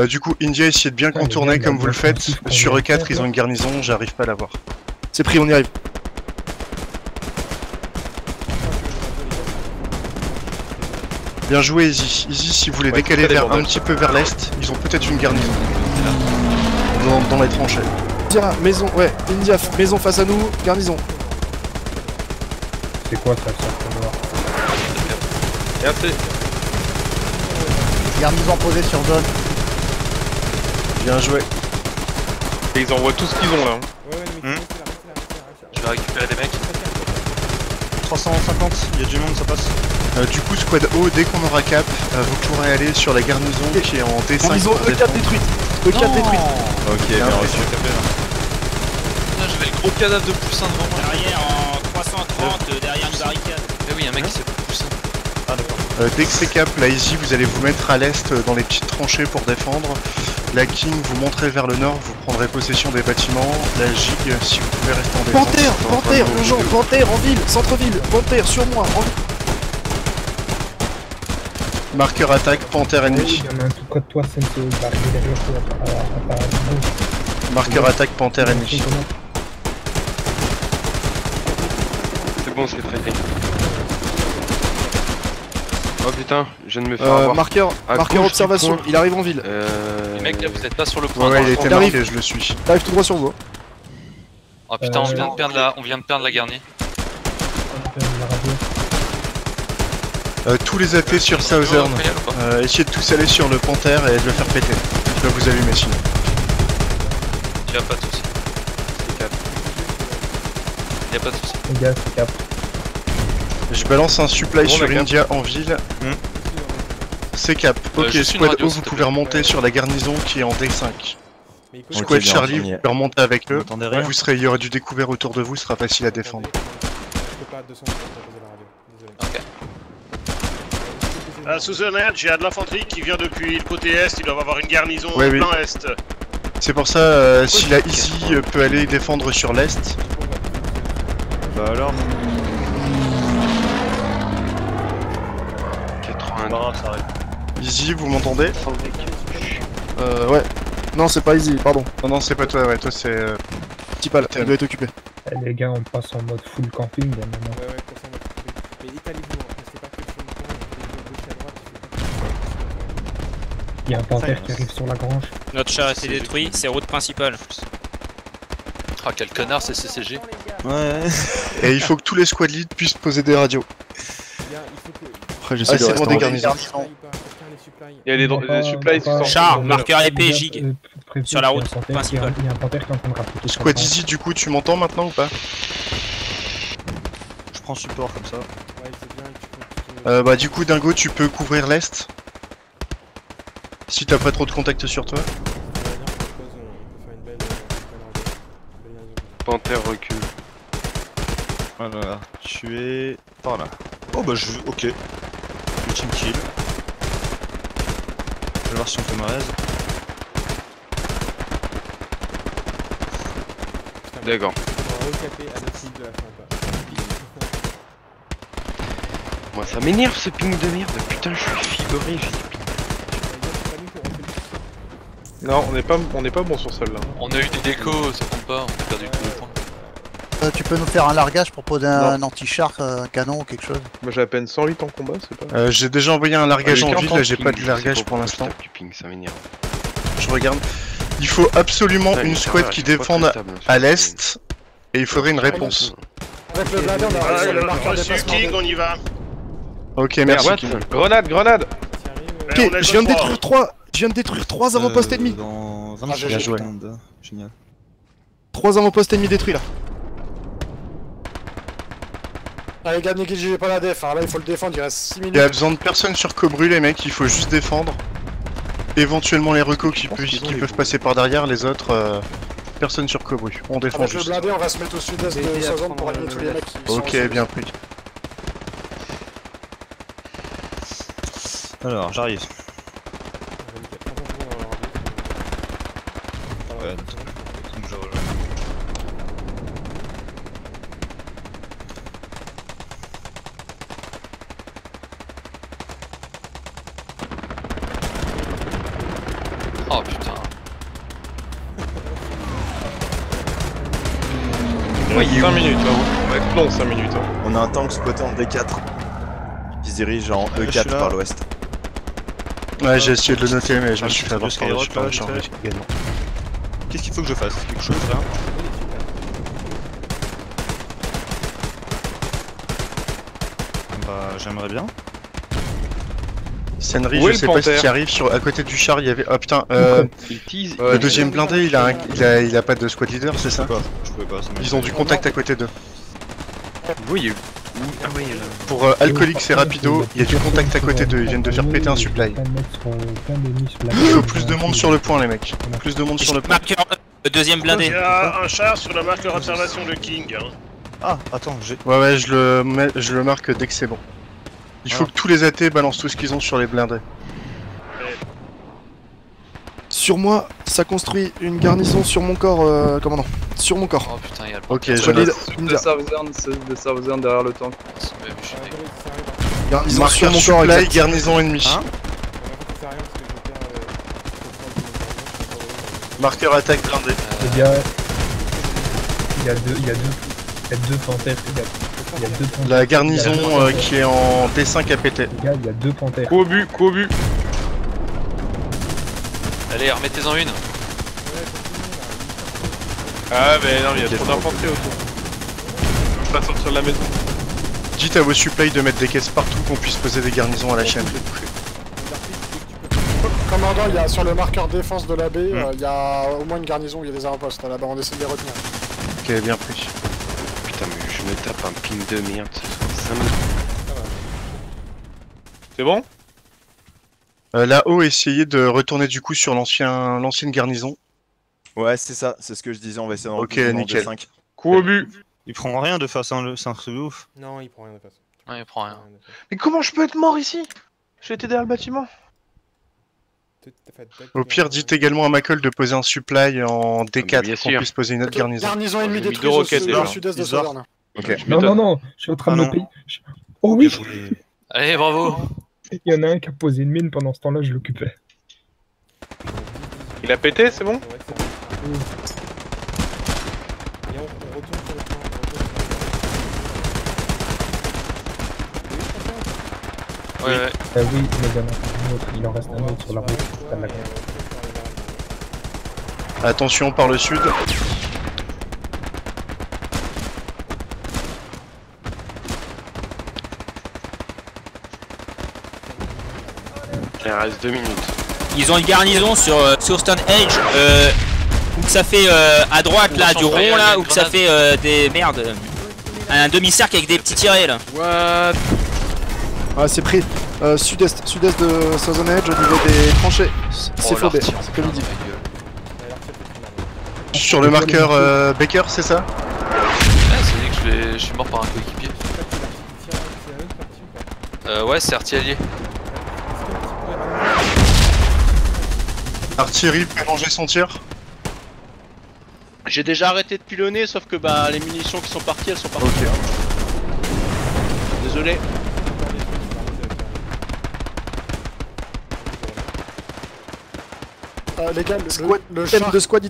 Du coup, India, essayez de bien contourner comme vous le faites. Sur E4, ils ont une garnison, j'arrive pas à la voir. C'est pris, on y arrive. Bien joué, Easy. Easy, si vous voulez décaler un petit peu vers l'est, ils ont peut-être une garnison. Dans les tranchées. India, maison, ouais, India, maison face à nous, garnison. C'est quoi ça, ça noir? Merci. Garnison posée sur zone. Bien joué. Et ils envoient tout ce qu'ils ont là. Je vais récupérer des mecs. 350, il y a du monde, ça passe. Du coup, squad O, dès qu'on aura cap, vous pourrez aller sur la garnison qui est en D5. Garnison E4 détruite. E4 détruite. Ok, bien reçu. J'avais le gros cadavre de poussin devant moi. Derrière en 330, derrière une barricade. Eh oui, un mec qui s'est poussin. Ah d'accord. Dès que c'est cap, là Easy, vous allez vous mettre à l'est dans les petites tranchées pour défendre. La King, vous montrez vers le nord, vous prendrez possession des bâtiments. La Gig, si vous pouvez rester en défense. Panthère, urgent, Panthère en ville, centre-ville, Panthère sur moi, en ville. Marqueur attaque, Panthère ennemi. Il y en a un tout près de toi, c'est derrière toi. Marqueur attaque, Panthère ennemi. C'est bon, c'est traité. Oh putain, je viens de me faire avoir. Marqueur observation, il arrive en ville. Les mecs là, vous êtes pas sur le point. Ouais, il était marqué, je le suis. Il arrive tout droit sur vous. Oh putain, on vient de perdre la garnie. Tous les AT sur Southern, essayez de tous aller sur le Panthère et de le faire péter. Je vais vous allumer sinon. Y'a pas de soucis. Y'a pas de soucis. C'est cap. Je balance un supply sur India en ville. C'est cap. Ok, squad O, vous pouvez remonter sur la garnison qui est en D5. Squad Charlie, vous pouvez remonter avec eux. Il y aura du découvert autour de vous, ce sera facile à défendre. Sous alerte, j'ai de l'infanterie qui vient depuis le côté est, ils doivent avoir une garnison au plein est. C'est pour ça, si la Easy peut aller défendre sur l'est. Bah alors. 80. Ça arrive. Easy, vous m'entendez? Ouais. Non, c'est pas Easy, pardon. Non, c'est pas toi, ouais, toi c'est... Tipal, il doit être occupé. Les gars, on passe en mode full camping là maintenant. Ouais, comme ça on va couper. Mais étalez-vous, restez pas que sur le point, gauche à droite. Il y a un panthère qui arrive sur la grange. Notre char a été détruit, c'est route principale. Ah, quel connard, c'est CCG. Ouais. Et il faut que tous les squad leads puissent poser des radios. Après, j'essaie de rester des garnisons. Il y a des supplies qui sont... Char, marqueur épée, Gig. Sur la route principale. Il y a un panthère qui est en train de rappliquer. Squad Easy, du coup, tu m'entends maintenant ou pas? Je prends support comme ça. Bah du coup, Dingo, tu peux couvrir l'est. Si t'as pas trop de contact sur toi. Panthère recule. Voilà, tu es par là. Oh bah je... ok. Le team kill. Je vais voir si on fait ma raise. D'accord. Moi ça m'énerve ce ping de merde, putain je suis fibré, j'ai du ping. Non, on n'est pas bon sur celle-là. On a eu des décos, ça compte pas, on a perdu tous les points. Tu peux nous faire un largage pour poser un anti-char, un canon ou quelque chose? Moi j'ai à peine 108 en combat, c'est pas... j'ai déjà envoyé un largage en ville, là j'ai pas de largage pour l'instant. Ça m'énerve. Je regarde. Il faut absolument une squad qui défende à l'est, et il faudrait une réponse. Avec le blindé, on a le marqueur de King, on y va. Ok, merci. Grenade, grenade. Ok, je viens de détruire 3 avant-postes ennemis. Dans un bien joué. Génial. 3 avant-postes ennemis détruits là. Allez, gars, négligez pas la def, hein. Là il faut le défendre, il reste 6 minutes. Il y a besoin de personne sur Cobru, les mecs, il faut juste défendre. Éventuellement les recos qui peuvent passer par derrière, les autres, personne sur Cobru. On défend avec juste. le blindé, on va se mettre au sud-est de sa zone pour aligner tous les mecs qui sont Ok, bien pris. Alors, j'arrive. Ouais, oh putain. Ouais, 5 minutes, là. On va être long 5 minutes. Hein. On a un tank spoté en D4. Qui se dirige en E4 par l'ouest. Ouais, j'ai essayé de le noter, mais je me suis fait avoir par le champ également. Qu'est-ce qu'il faut que je fasse? Quelque chose là? Bah, j'aimerais bien. Senri, je sais pas ce qui arrive à côté du char, il y avait... Oh putain, le deuxième blindé, il a pas de squad leader, c'est ça? Je pouvais pas, ils ont du contact à côté d'eux. Oui, il y a eu... Ah oui, pour Alcoolix et Rapido, il y a du contact à côté d'eux, ils viennent de faire péter un supply. Il faut plus de monde sur le point, les mecs. Plus de monde sur le point. Marqueur, le deuxième blindé. Il y a un char sur le marqueur observation de King. Hein. Ah, attends, j'ai... Ouais, je le marque dès que c'est bon. Il faut que tous les AT balancent tout ce qu'ils ont sur les blindés. Sur moi, ça construit une garnison sur mon corps, commandant. Sur mon corps. Oh putain, y'a le ok, je valide. De Southern derrière le tank. Garnison marqueur sur mon corps, supply, garnison ennemi. Hein marqueur attaque blindé. Il y a deux panthères. Il y a deux panthères. La garnison qui est en D5 à péter. Il y a deux panthères. Coup au but. Allez, remettez-en une. Ah mais non, il y a trop d'infanterie autour. Je peux pas sortir de la maison. Dites à vos supplies de mettre des caisses partout qu'on puisse poser des garnisons à la chaîne. Commandant, il y a sur le marqueur défense de la baie, il y a au moins une garnison où il y a des avant-postes. Là-bas, on essaie de les retenir. Ok, bien pris. Putain, mais je me tape un ping de merde. C'est bon? Là-haut, essayez de retourner du coup sur l'ancienne garnison. Ouais, c'est ça, c'est ce que je disais, on va essayer d'en ok, nickel. D5. Coup au but. Il prend rien de face, hein, c'est un truc de ouf. Non, il prend rien de face. Ouais, il prend rien. Mais comment je peux être mort ici? J'ai été derrière le bâtiment. Au pire, dites également à Macol de poser un supply en D4 qu'on puisse poser une autre garnison. Garnison ennemie détruite au sud-est de Southern. Ok. Non, je suis en train de me payer. Oh oui. Allez, bravo. Il y en a un qui a posé une mine pendant ce temps-là, je l'occupais. Il a pété, c'est bon? Ouais. Oui, mais il en reste un autre sur la route. Attention par le sud. Il reste 2 minutes. Ils ont une garnison sur Southern Edge, où que ça fait à droite là du rond là, où que ça fait des merdes. Un demi-cercle avec des petits tirés là. What? Ah c'est pris. Sud-est de Southern Edge au niveau des tranchées. C'est faux, c'est comme il dit. Sur le marqueur Baker, c'est ça? C'est dit que je suis mort par un coéquipier. Ouais, c'est artillerie. Artillerie peut ranger son tir. J'ai déjà arrêté de pilonner, sauf que bah les munitions qui sont parties, elles sont parties. Ok. Désolé. Les gars, le thème shark... de squad.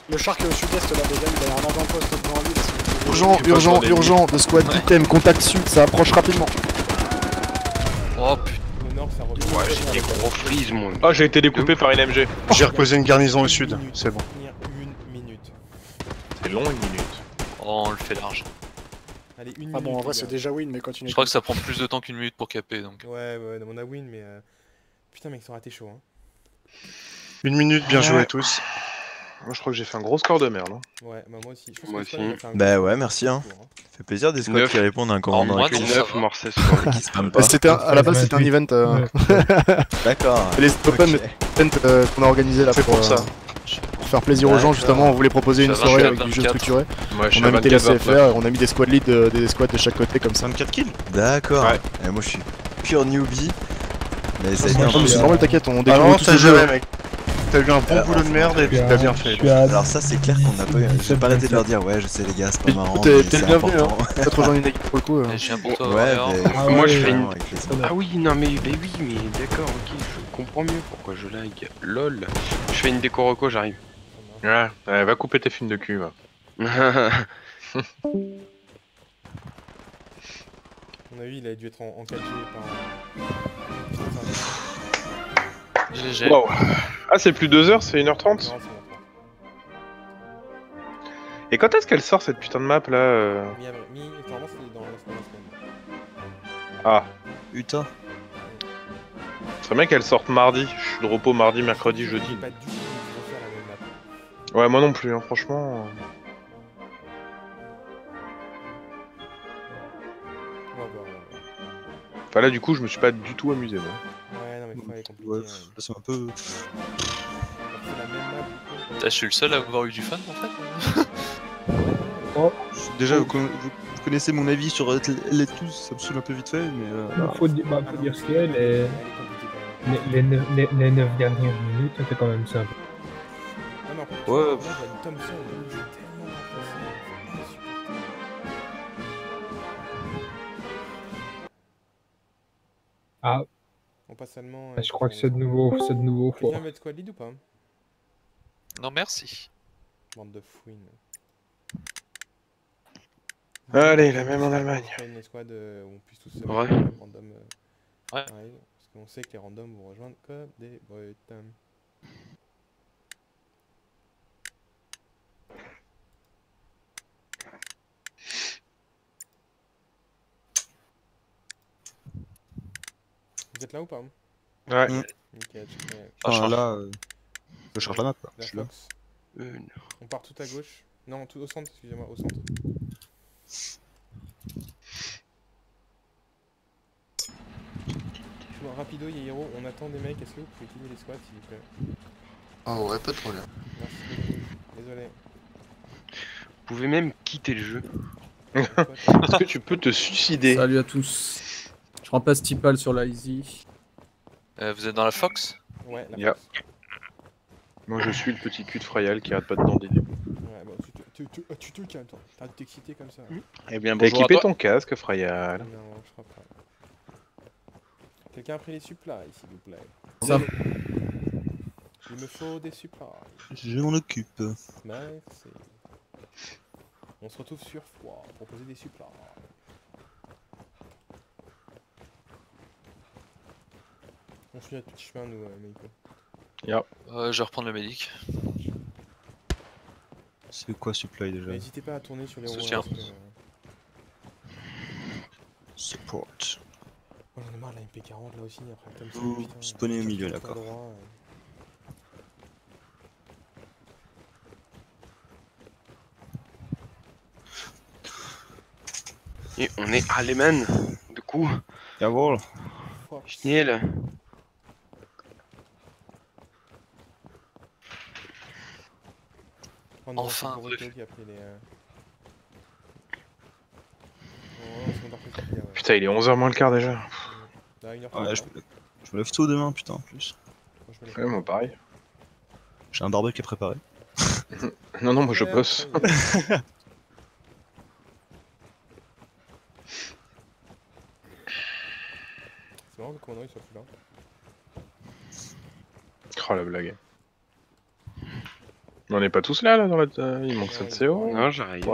Le shark au sud-est là, les gars, il a un avant-poste devant lui. Urgent, de squad item, contact sud, ça approche rapidement. Oh putain. Au nord, ça revient. Ouais, j'ai des gros freeze, moi. Oh, j'ai été découpé par une MG. J'ai reposé une garnison au sud, c'est bon. Une minute. C'est long, une minute. Oh, on le fait large. Allez, une minute. Ah bon, en vrai, c'est déjà win, mais continue. Je crois que ça prend plus de temps qu'une minute pour caper donc. Ouais, on a win, mais. Putain, mec, ça aurait été chaud. Hein. Une minute, bien joué à tous. Moi, je crois que j'ai fait un gros score de merde. Hein. Ouais, bah moi aussi. Moi aussi. Bah ouais, merci. Hein. Ça fait plaisir des squads qui répondent à un commandant. Moi, 9 morts 16 qui spam pas. À la base, c'était un event. D'accord. Les open qu'on a organisé là pour ça. Pour faire plaisir aux gens, justement, on voulait proposer une soirée avec du jeu structuré. Ouais, on a invité les CFR, on a mis des squad leads, des squads de chaque côté comme ça. 24 kills. D'accord. Et moi, je suis pure newbie. Mais ça a été un peu. C'est normal, t'inquiète, on Ah découvre non, tout t'as ce jeu. jamais, mec. T'as eu un bon boulot de merde et tu l'as bien fait. Alors ça c'est clair qu'on n'a pas eu. J'ai pas arrêté de leur dire ouais je sais les gars c'est pas marrant. T'es mais le c'est bienvenu important. hein. T'as rejoint une équipe pour le coup. Je viens pour toi. Ouais, moi je fais une. avec les- Ah oui, non mais oui, mais d'accord, ok, je comprends mieux pourquoi je lag. LOL. Je fais une déco reco, j'arrive. Ouais, va couper tes films de cul, va. On a vu, il a dû être en 4G par. GG. Wow. Ah, c'est plus 2 heures, c'est 1h30. Non, c'est bon. Et quand est-ce qu'elle sort cette putain de map là Normalement, c'est dans la semaine. Ah. Utah. C'est bien qu'elle sorte mardi. Je suis de repos mardi, mercredi, jeudi. Pas du tout refaire la même map. Ouais, moi non plus, hein, franchement. On va voir. Enfin là, du coup, je me suis pas du tout amusé, moi. Ouais, non, mais faut aller compliqué. Ouais, c'est un peu. C'est la même map, du coup. Je suis le seul à avoir eu du fun en fait. Déjà, vous connaissez mon avis sur les tous, ça me saoule un peu vite fait, mais. Faut dire ce qu'il y a, les 9 dernières minutes, c'était quand même simple. Ah non, Ouais. moi, Thompson, il joue tellement Ah, on passe seulement. je crois que c'est de nouveau Tu fort. viens mettre squad lead ou pas? Non merci. Bande de fouines. Allez, la même en Allemagne. On fait une escouade où on puisse tous se Ouais. random. Ouais. Arrive, parce qu'on sait que les randoms vont rejoindre comme des brutes. Vous êtes là ou pas? Ouais. Nickel, Enfin là, je cherche la map quoi. La Je suis là. Fox. On part tout à gauche. Non, tout au centre, excusez-moi, au centre. Je vois rapido, Yahiro, on attend des mecs, est-ce que vous pouvez utiliser les squats s'il vous plaît? Ah ouais, pas de problème. Merci beaucoup, désolé. Vous pouvez même quitter le jeu. Est-ce que tu peux te suicider? Salut à tous. Je remplace Tipal sur la Easy. Vous êtes dans la Fox? Ouais, la Yeah. Fox. Moi je suis le petit cul de Frayal qui arrête pas de dandiner. Ouais, bon, tu te calmes toi, t'arrêtes de t'exciter comme ça. Eh bien, bonjour équipez ton casque, Frayal. Non, je crois pas. Quelqu'un a pris les supplies, s'il vous plaît. Ça. Il me faut des supplies. Je m'en occupe. Merci. On se retrouve sur Froid pour poser des supplies. On suit à tout chemin, nous, Meiko. Yeah. Je vais reprendre le médic. C'est quoi supply déjà? N'hésitez pas à tourner sur les roues. Soutien. Support. Oh, j'en ai marre de la MP40 là aussi, après comme ça. Vous putain, spawnez au milieu, tout d'accord. droit, Et on est allemand. De coup. Jawohl. Schnell. Enfin. Putain, il est 11h moins le quart déjà. Ouais, je me lève tôt demain, putain, en plus. Ouais, moi pareil. J'ai un barbecue qui est préparé. Non, non, moi je bosse. C'est marrant que le commandant il soit plus là. Oh la blague. On est pas tous là, dans la... il manque 7 CO. Non, j'arrive.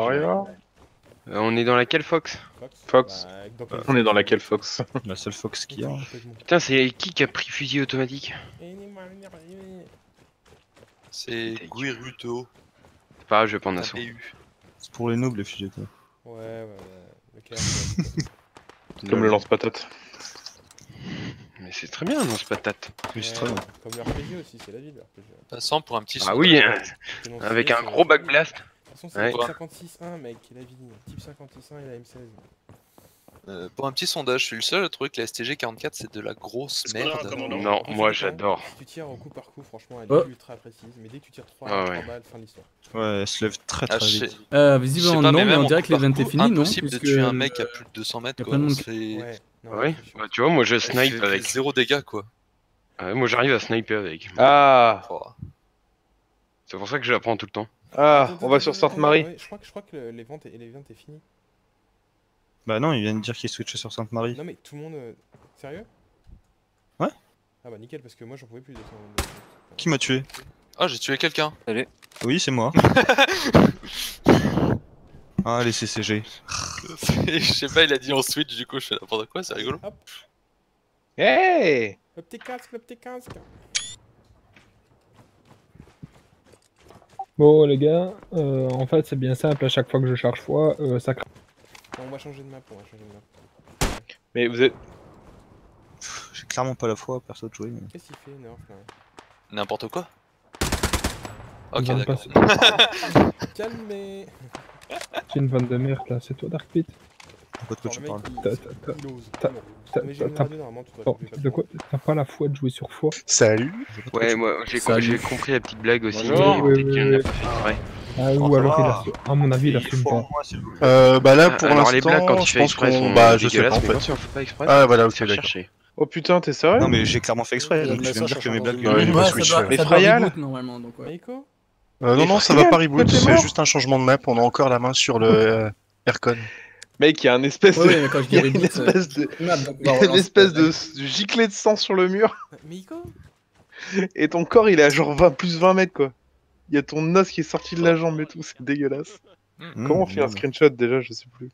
On est dans laquelle Fox? Fox. On est dans laquelle Fox? La seule Fox qu'il y a. Putain, c'est qui a pris fusil automatique? C'est Guiruto. C'est pas grave, je vais prendre assaut. C'est pour les nobles les fusils auto. Ouais. Comme le lance-patate. Mais c'est très bien, lance-patate. Oui, c'est très bien. Comme le RPG aussi, c'est la vie, le RPG. Passant pour un petit Ah oui, avec un gros back blast. De toute façon, c'est le 56.1, mec, la vie. Type 56.1 et la M16. Pour un petit sondage, je suis le seul à trouver que la STG 44 c'est de la grosse merde. Non, moi j'adore. Si tu tires au coup par coup, franchement, elle est ultra précise. Mais dès que tu tires 3 balles, fin de l'histoire. Ouais, elle se lève très vite. Visiblement non, mais on dirait que l'event est fini, non? Impossible de tuer un mec à plus de 200 mètres quoi. Ouais, bah tu vois, moi je snipe avec. 0 dégâts quoi. Ouais, moi j'arrive à sniper avec. Ah. C'est pour ça que je la prends tout le temps. Ah, on va sur Sainte-Marie. Je crois que l'event est fini. Bah non, il vient de dire qu'il est switché sur Sainte-Marie. Non mais tout le monde... Sérieux? Ouais. Ah bah nickel, parce que moi j'en pouvais plus de ça. Qui m'a tué? Ah, j'ai tué quelqu'un. Salut. Oui, c'est moi. Ah, les CCG. Je sais pas, il a dit en switch, du coup je fais n'importe quoi, c'est rigolo. Hey! Le petit casque. Bon les gars, en fait c'est bien simple, à chaque fois que je charge fois, ça craque. On va changer de map, Mais vous êtes... J'ai clairement pas la foi, perso de jouer. Mais... Qu'est-ce qu'il fait, Nerf là? N'importe quoi. Ok, Non, d'accord. Calmez. J'ai une vanne de merde là, c'est toi Dark Pit? De quoi tu parles? De quoi? T'as pas la foi de jouer sur foi? Salut. Ouais, moi j'ai compris la petite blague aussi. Ah, ou alors il a... À mon avis il a fait une pas. Bah là pour alors, les blagues, l'instant, quand tu je fais pense exprès, qu'on... sont Bah je sais pas dégueulasses, en mais fait. quand tu en fais pas exprès, Ah voilà, ok c'est d'accord. recherché. Oh putain, t'es sérieux? Non mais j'ai clairement fait exprès, donc je viens de dire que mes blagues... Mais Frayal normalement, donc ouais. Meiko? Non, ça va pas reboot, c'est juste un changement de map, on a encore la main sur le Aircon. Mec, il y a un espèce de... Ouais, quand je dis une espèce de... une espèce de giclée de sang sur le mur. Meiko? Et ton corps, il est à genre 20, plus 20 mètres, quoi. Il y a ton os qui est sorti de la jambe et tout, c'est dégueulasse. Comment on fait un screenshot, déjà, je sais plus.